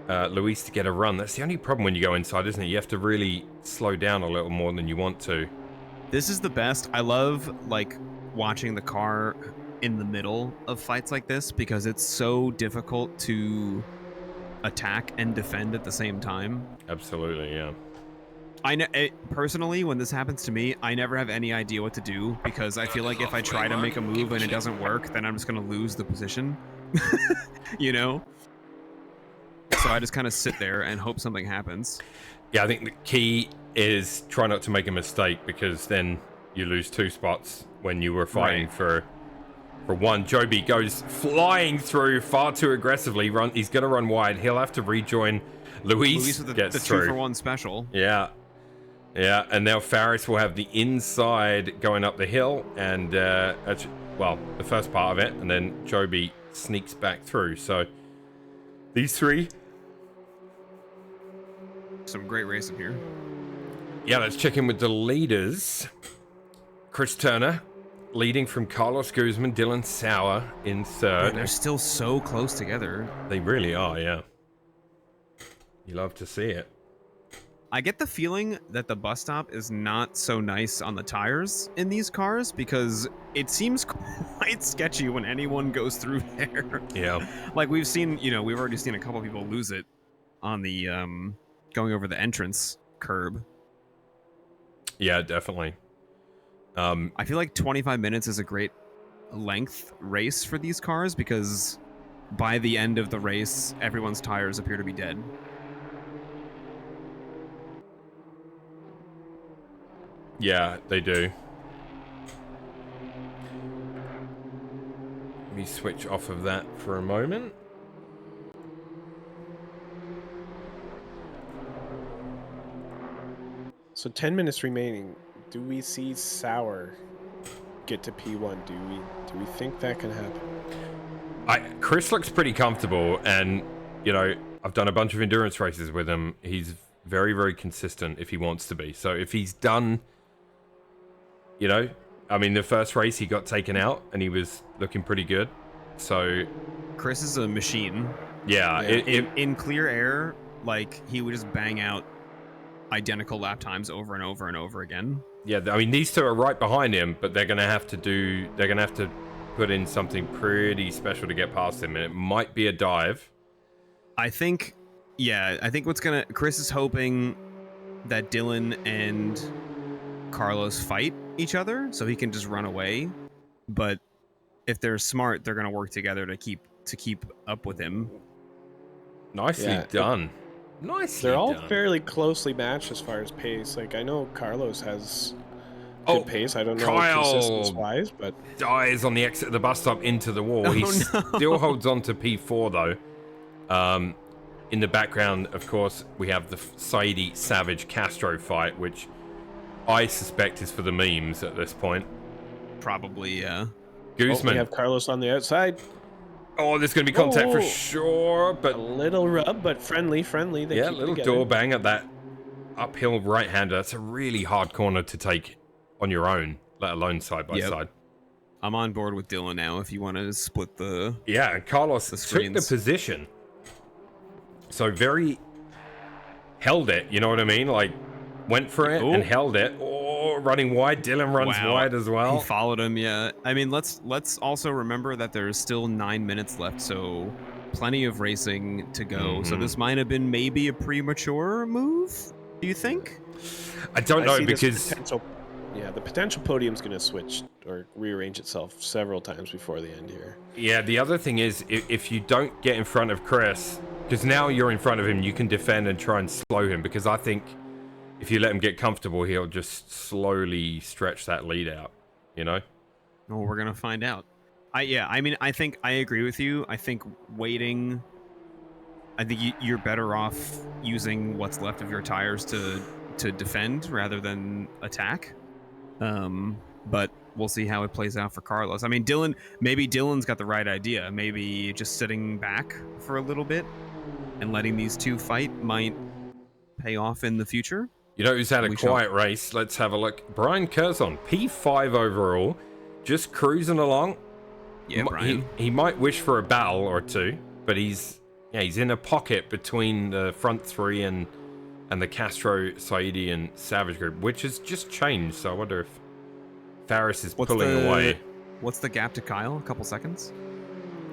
Luis to get a run. That's the only problem when you go inside, isn't it? You have to really slow down a little more than you want to. This is the best. I love like watching the car in the middle of fights like this because it's so difficult to attack and defend at the same time. Absolutely, yeah. I know personally, when this happens to me, I never have any idea what to do because I feel like if I try to make a move and it doesn't work, then I'm just gonna lose the position. You know? So I just kind of sit there and hope something happens. Yeah, I think the key is try not to make a mistake because then you lose 2 spots when you were fighting for one. Joby goes flying through far too aggressively. He's going to run wide. He'll have to rejoin. Luis with gets the through. 2-for-1 special. Yeah. Yeah, and now Faris will have the inside going up the hill, and the first part of it, and then Joby sneaks back through. So these three. Some great racing here. Yeah, let's check in with the leaders. Chris Turner leading from Carlos Guzman, Dylan Sauer in third. Man, they're still so close together. They really are, yeah. You love to see it. I get the feeling that the bus stop is not so nice on the tires in these cars because it seems quite sketchy when anyone goes through there. Yeah. Like we've already seen a couple people lose it on the going over the entrance curb. Yeah, definitely. I feel like 25 minutes is a great length race for these cars because by the end of the race, everyone's tires appear to be dead. Yeah, they do. Let me switch off of that for a moment. So 10 minutes remaining. Do we see Sauer get to P1? Do we think that can happen? Chris looks pretty comfortable, and I've done a bunch of endurance races with him. He's very, very consistent if he wants to be. So if he's done, the first race he got taken out and he was looking pretty good. So Chris is a machine. Yeah, in clear air, like he would just bang out identical lap times over and over and over again. Yeah, these two are right behind him, but they're gonna have to put in something pretty special to get past him, and it might be a dive. I think Chris is hoping that Dylan and Carlos fight each other so he can just run away. But if they're smart, they're gonna work together to keep up with him. Nicely done. Nicely They're all done. fairly closely matched as far as pace. Like I know Carlos has good pace. I don't know consistency-wise, but dies on the exit of the bus stop into the wall. He still holds on to P4 though. In the background, of course, we have the Saidi Savage Castro fight, which I suspect is for the memes at this point. probably. Oh, we Guzman. have Carlos on the outside. Oh, there's going to be contact for Oh. sure, A but little rub, but friendly. They yeah, keep it little together. door bang at that uphill right-hander. That's a really hard corner to take on your own, let alone side by side. I'm on board with Dylan now. If you want to split the Yeah, and Carlos the took the screens. position. So very held it, you know what I mean? Like, went for it and held it. Oh, running wide. Dylan runs wide as well. He followed him, yeah. I mean, let's also remember that there's still 9 minutes left, so plenty of racing to go. So this might have been maybe a premature move, do you think? I don't know, see this because the potential podium's going to switch or rearrange itself several times before the end here. yeah, the other thing is if you don't get in front of Chris, because now you're in front of him, you can defend and try and slow him, because I think if you let him get comfortable, he'll just slowly stretch that lead out, you know? Well, we're going to find out. I think I agree with you. I think waiting, I think you're better off using what's left of your tires to defend rather than attack. But we'll see how it plays out for Carlos. I mean, maybe Dylan's got the right idea. Maybe just sitting back for a little bit and letting these two fight might pay off in the future. You know who's had a quiet race? Let's have a look. Brian Curzon, P5 overall, just cruising along. Yeah, Brian. He might wish for a battle or two, but he's in a pocket between the front three and the Castro, Saidi, and Savage group, which has just changed. So I wonder if Faris is pulling away. What's the gap to Kyle? A couple seconds?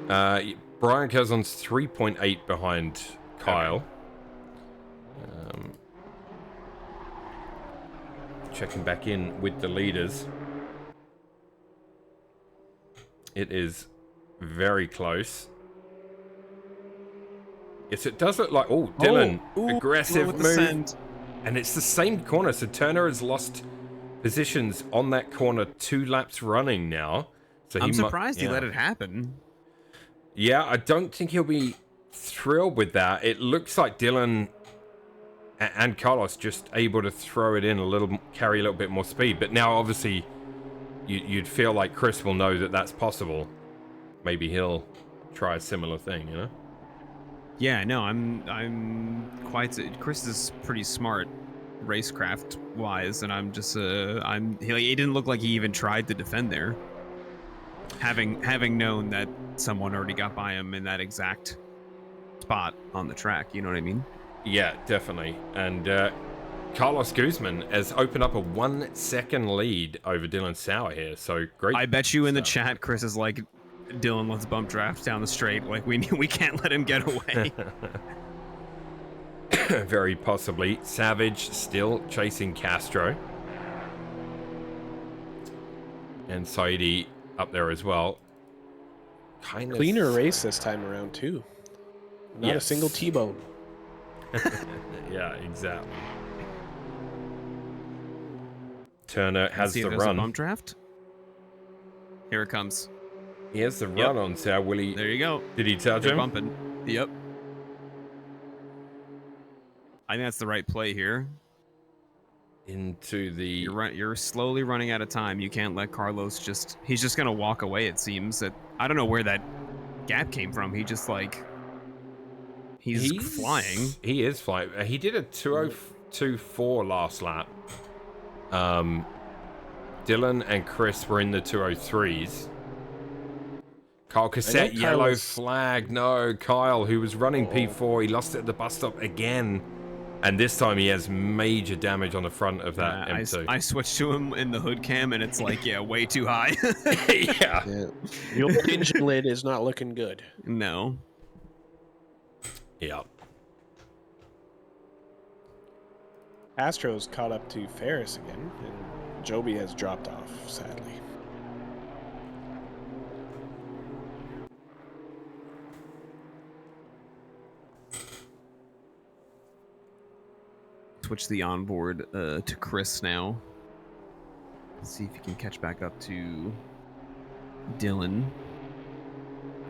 Brian Curzon's 3.8 behind Kyle. Checking back in with the leaders. It is very close. Yes, it does look like... Oh, Dylan, aggressive move. And it's the same corner, so Turner has lost positions on that corner 2 laps running now. So I'm surprised he let it happen. Yeah, I don't think he'll be thrilled with that. It looks like Dylan and Carlos just able to throw it in a little, carry a little bit more speed. But now, obviously, you'd feel like Chris will know that that's possible. Maybe he'll try a similar thing, you know? Yeah, no, I'm quite. Chris is pretty smart, racecraft wise, and I'm just he didn't look like he even tried to defend there. Having known that someone already got by him in that exact spot on the track, you know what I mean? Yeah, definitely. And Carlos Guzman has opened up a 1 second lead over Dylan Sauer here. So great. I bet you in the chat, Chris is like, Dylan, let's bump draft down the straight. Like we can't let him get away. Very possibly. Savage still chasing Castro. And Saidi up there as well. Cleaner race this time around too. Not a single T-bone. Yeah, exactly. Turner has the A run. bump draft. Here it comes. He has the run on Sauer. Will he? There you go. Did he touch him? Bumping. Yep. I think that's the right play here. Into the... You're slowly running out of time. You can't let Carlos he's just gonna walk away, it seems. I don't know where that gap came from. He just like he's flying. He is flying. He did a 2:02.4 last lap. Dylan and Chris were in the 2:03s. Kyle Cassette, yellow flag. No, Kyle, who was running P4, he lost it at the bus stop again. And this time he has major damage on the front of that M2. I switched to him in the hood cam, and it's like, yeah, way too high. Yeah. The old engine lid is not looking good. No. Yeah. Astro's caught up to Ferris again, and Joby has dropped off, sadly. Switch the onboard to Chris now. Let's see if you can catch back up to Dylan.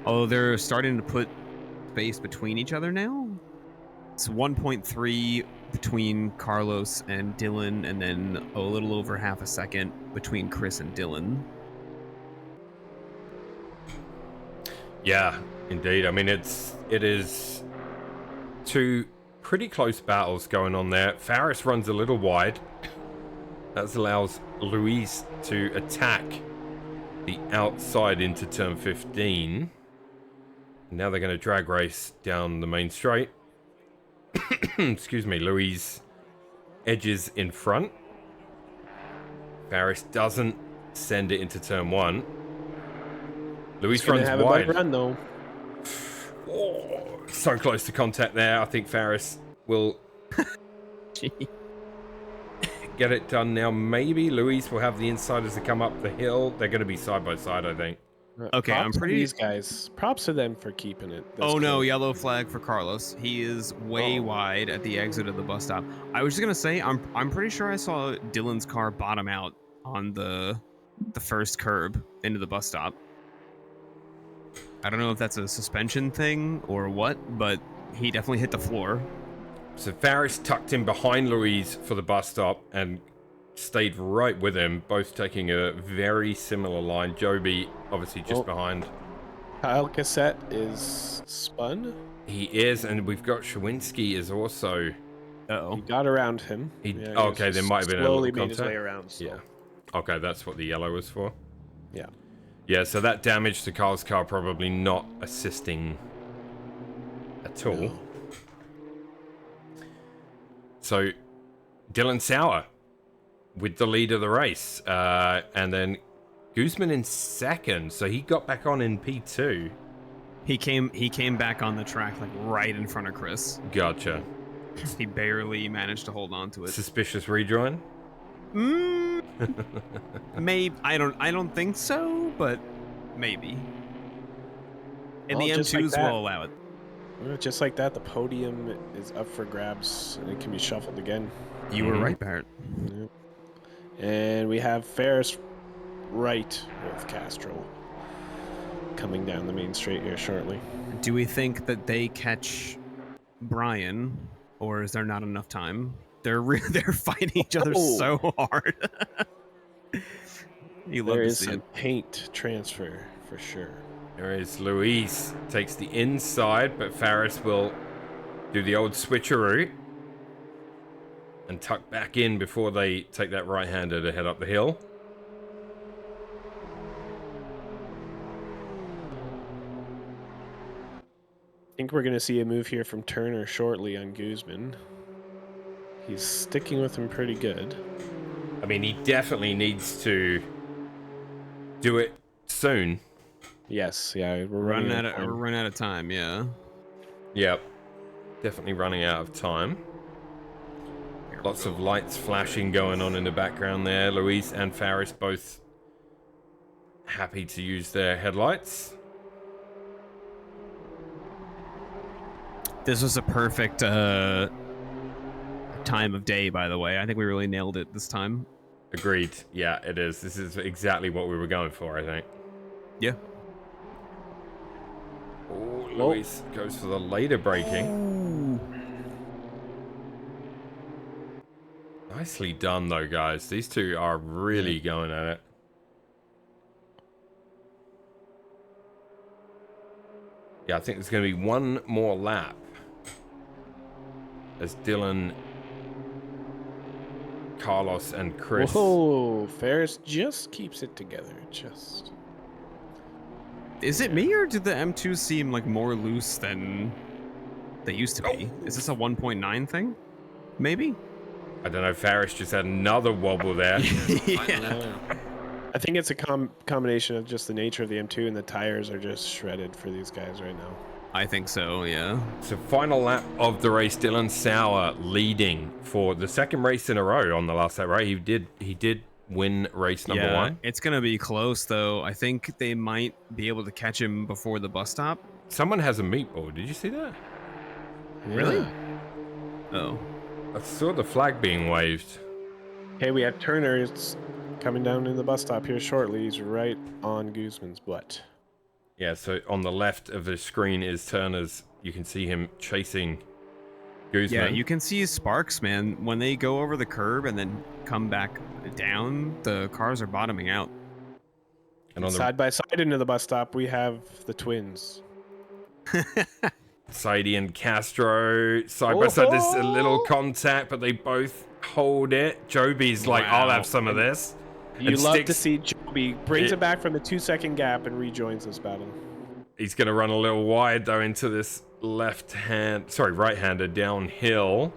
Oh, they're starting to put space between each other now? It's 1.3 between Carlos and Dylan, and then a little over half a second between Chris and Dylan. Yeah, indeed. I mean, it is two pretty close battles going on there. Faris runs a little wide. That allows Luis to attack the outside into turn 15. Now they're going to drag race down the main straight. Excuse me, Luis edges in front. Faris doesn't send it into turn 1. Luis runs have wide. A bike run though. Oh, so close to contact there. I think Faris will get it done now. Maybe Luis will have the insiders to come up the hill. They're going to be side by side, I think. Okay, Props I'm to pretty- these guys. Props to them for keeping it. this Oh no, close. yellow flag for Carlos. He is way wide at the exit of the bus stop. I was just gonna say, I'm pretty sure I saw Dylan's car bottom out on the first curb into the bus stop. I don't know if that's a suspension thing or what, but he definitely hit the floor. So Faris tucked in behind Luis for the bus stop and stayed right with him, both taking a very similar line. Joby obviously just behind. Kyle Cassette is spun. He is, and we've got Shawinski is also. Uh-oh. He got around him. Okay, there might have been a little slowly made his contact. way around. So. Yeah. Okay, that's what the yellow was for. Yeah. Yeah, so that damage to Carl's car probably not assisting at all. No. So Dylan Sauer with the lead of the race, and then Guzman in second. So he got back on in P2. He came back on the track like right in front of Chris. Gotcha. He barely managed to hold on to it. Suspicious rejoin. Maybe I don't think so, but maybe. And Well, the just like M2s that. will allow it. Well, just like that, the podium is up for grabs and it can be shuffled again. You were right, Barrett. Yep. And we have Ferris right with Castro coming down the main straight here shortly. Do we think that they catch Brian, or is there not enough time? They're fighting each other so hard. You love There to is see some it. paint transfer for sure. There is Luis. Takes the inside, but Faris will do the old switcheroo and tuck back in before they take that right-hander to head up the hill. I think we're going to see a move here from Turner shortly on Guzman. He's sticking with him pretty good. I mean, he definitely needs to do it soon. Yes, yeah, we're We're running out of running time. out of time. Yeah. Yep. Definitely running out of time. Lots of lights flashing going on in the background there. Luis and Faris both happy to use their headlights. This was a perfect time of day, by the way. I think we really nailed it this time. Agreed. Yeah, it is. This is exactly what we were going for, I think. Yeah. Oh, Luis goes for the later braking. Nicely done, though, guys. These two are really going at it. Yeah, I think there's going to be one more lap as Dylan, Carlos, and Chris. Whoa, Ferris just keeps it together. Just. Is it me, or did the M2 seem like more loose than they used to be? Is this a 1.9 thing? Maybe? I don't know. Faris just had another wobble there. Yeah. I think it's a combination of just the nature of the M2 and the tires are just shredded for these guys right now. I think so, yeah. So final lap of the race, Dylan Sauer leading for the second race in a row on the last lap, right? He did win race number one. It's going to be close, though. I think they might be able to catch him before the bus stop. Someone has a meatball. Did you see that? Really? Yeah. Oh. I saw the flag being waved. Okay, we have Turner. It's coming down in the bus stop here shortly. He's right on Guzman's butt. Yeah, so on the left of the screen is Turner's. You can see him chasing Guzman. Yeah, you can see sparks, man. When they go over the curb and then come back down, the cars are bottoming out. And on the Side by side into the bus stop, we have the twins. Sadie and Castro side by side. There's a little Oh! contact, but they both hold it. Joby's like, I'll Wow. have some of this. You And love to Sticks- see Joby brings it back from the 2-second gap and rejoins this battle. He's going to run a little wide, though, into this right-hander downhill.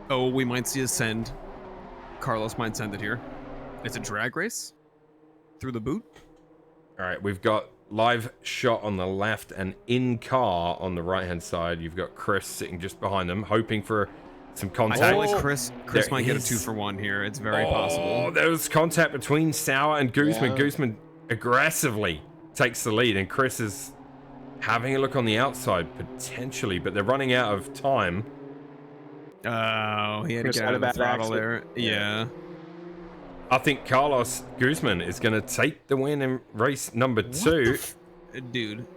Oh, we might see a send. Carlos might send it here. It's a drag race through the boot. All right, we've got live shot on the left and in car on the right-hand side. You've got Chris sitting just behind them, hoping for some I contact. feel like Chris There might get a is- 2-for-1 here. It's very Oh, possible. there was contact between Sauer and Guzman. Yeah. Guzman aggressively takes the lead, and Chris is having a look on the outside, potentially, but they're running out of time. Oh, he had Chris to get had out a of the bad throttle accident. there. Yeah. I think Carlos Guzman is going to take the win in race number 2. Dude.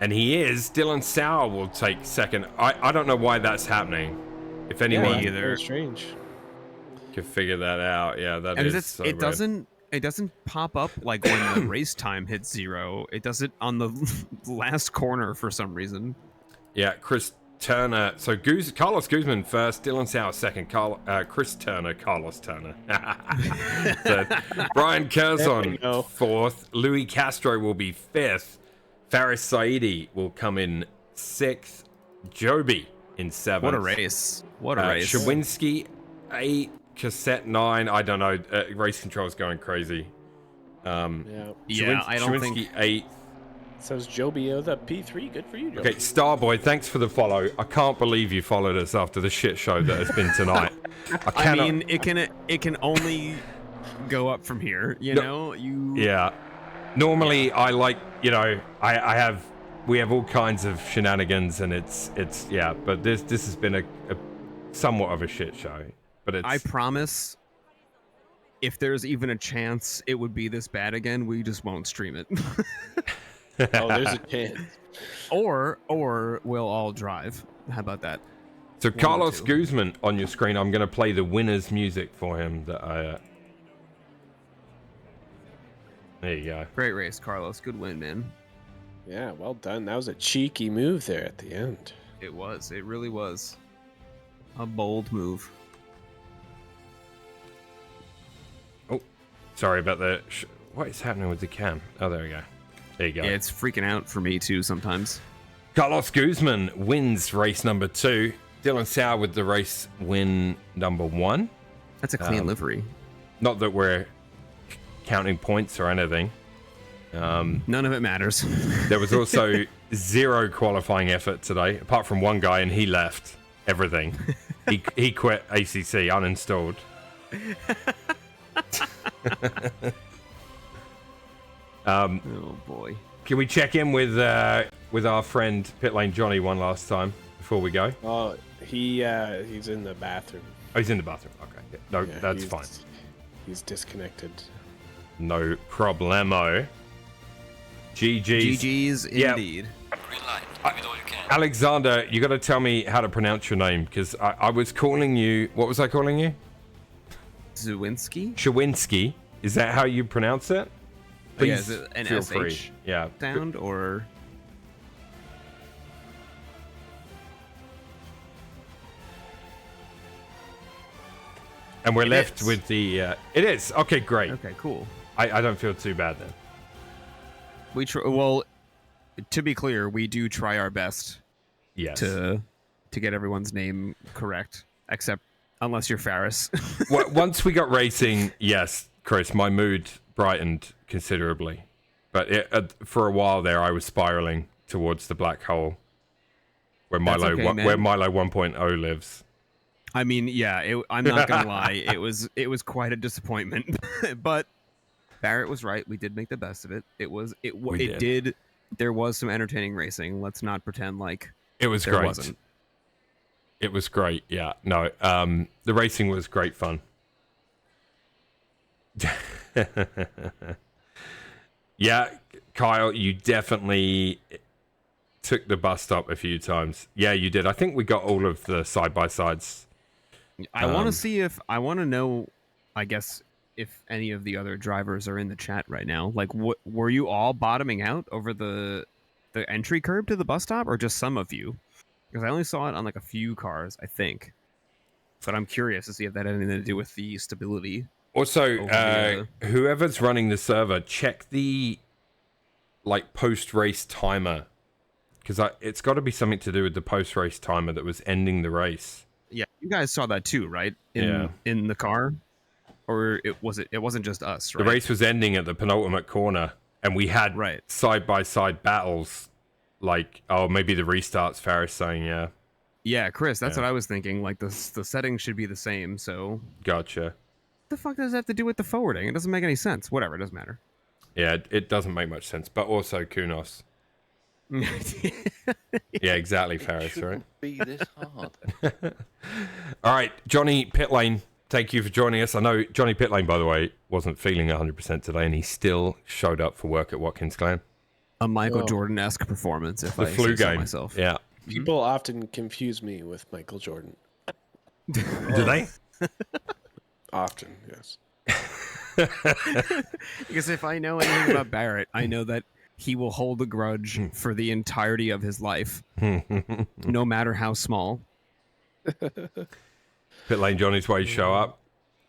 And he is. Dylan Sauer will take second. I don't know why that's happening. If anyone either. Very strange. could figure that out, yeah, that And is it's, so it weird. doesn't pop up like when the race time hits 0. It does it on the last corner for some reason. Yeah, Chris Turner. So Carlos Guzman first, Dylan Sauer second, Chris Turner, Carlos Turner. Third. Brian There we Curzon go. fourth. Louis Castro will be fifth. Faris Saidi will come in sixth. Joby in seventh. What a race. What a race. Shawinski 8, Cassette 9. I don't know. Race control's going crazy. Yeah. Yeah, I don't Shawinski think 8. Says Joby the P3. Good for you, Joby. Okay, Starboy, thanks for the follow. I can't believe you followed us after the shit show that has been tonight. I mean, it can only go up from here, you know? Yeah. Normally, I like, we have all kinds of shenanigans, and it's yeah. But this has been a somewhat of a shit show. But it's I promise, if there's even a chance it would be this bad again, we just won't stream it. Oh, there's a chance. or we'll all drive. How about that? So Carlos two. Guzman on your screen. I'm going to play the winner's music for him. There you go. Great race, Carlos. Good win, man. Yeah, well done. That was a cheeky move there at the end. It was. It really was. A bold move. Oh, sorry about the. What is happening with the cam? Oh, there we go. There you go. Yeah, it's freaking out for me too sometimes. Carlos Guzman wins race number 2. Dylan Sauer with the race win number 1. That's a clean livery. Not that we're counting points or anything. None of it matters. There was also 0 qualifying effort today, apart from one guy, and he left everything. He quit ACC, uninstalled. Oh boy. Can we check in with our friend Pit Lane Johnny one last time before we go? Oh, he's in the bathroom. Oh, he's in the bathroom. Okay, yeah. No, Yeah, that's he's- fine. He's disconnected. No problemo. GG's. GG's Yeah. indeed. Green light. Give it all you can. Alexander, you got to tell me how to pronounce your name, because I was calling you. What was I calling you? Zawinski? Shawinski. Is that how you pronounce it? Oh, yeah, Please is it an feel SH free. Yeah. sound or And we're It left is. with the. It is. Okay, great. okay, cool. I don't feel too bad then. We well, to be clear, we do try our best Yes. to get everyone's name correct, except unless you're Faris. Once we got racing, yes, Chris, my mood brightened considerably. But for a while there, I was spiraling towards the black hole where That's Milo, okay, man. where Milo 1.0 lives. I mean, yeah, I'm not gonna lie, it was quite a disappointment, but Barrett was right. We did make the best of it. We Did. There was some entertaining racing. Let's not pretend like It was there great. wasn't. It was great. Yeah. No. The racing was great fun. Yeah, Kyle, you definitely took the bus stop a few times. Yeah, you did. I think we got all of the side by sides. I want to see if I want to know. I guess if any of the other drivers are in the chat right now. Like, were you all bottoming out over the entry curb to the bus stop, or just some of you? Because I only saw it on like a few cars, I think. But I'm curious to see if that had anything to do with the stability. Also, whoever's running the server, check the like post-race timer, because it's got to be something to do with the post-race timer that was ending the race. Yeah, you guys saw that too, right? In the car, or it wasn't just us, right? The race was ending at the penultimate corner, and we had side-by-side battles. Like, oh, maybe the restarts. Faris saying, yeah. Yeah, Chris, that's what I was thinking. Like the settings should be the same. So gotcha. What the fuck does that have to do with the forwarding? It doesn't make any sense. Whatever, it doesn't matter. Yeah, it doesn't make much sense. But also kudos. Yeah, exactly, Faris, right? Be this hard. All right, Johnny Pitlane, thank you for joining us. I know Johnny Pitlane, by the way, wasn't feeling 100% today, and he still showed up for work at Watkins Glen. A Michael Jordan-esque performance, if the I flu say so game. myself. Yeah. People often confuse me with Michael Jordan. Do they? Often, yes. Because if I know anything about Barrett, I know that he will hold a grudge for the entirety of his life, no matter how small. Pitlane Johnny's way to show up.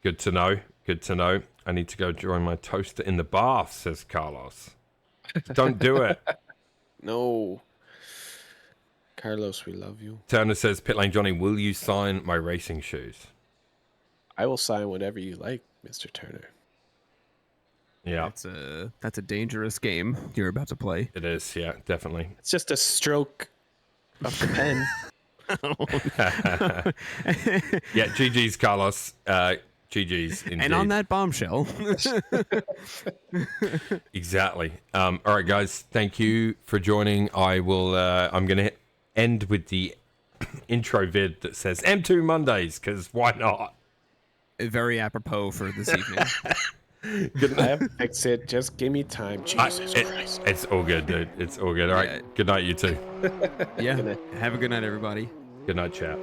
Good to know. Good to know. I need to go join my toaster in the bath, says Carlos. Don't do it. No. Carlos, we love you. Turner says, Pitlane Johnny, will you sign my racing shoes? I will sign whatever you like, Mr. Turner. Yeah. That's a dangerous game you're about to play. It is, yeah, definitely. It's just a stroke of the pen. Yeah, GG's, Carlos. GG's, indeed. And on that bombshell. Exactly. All right, guys, thank you for joining. I'm going to end with the intro vid that says M2 Mondays, because why not? Very apropos for this evening. I have to fix it. Just give me time. Jesus Christ. It's all good, dude. It's all good. All right. Good night, you two. Yeah. Have a good night, everybody. Good night, chat.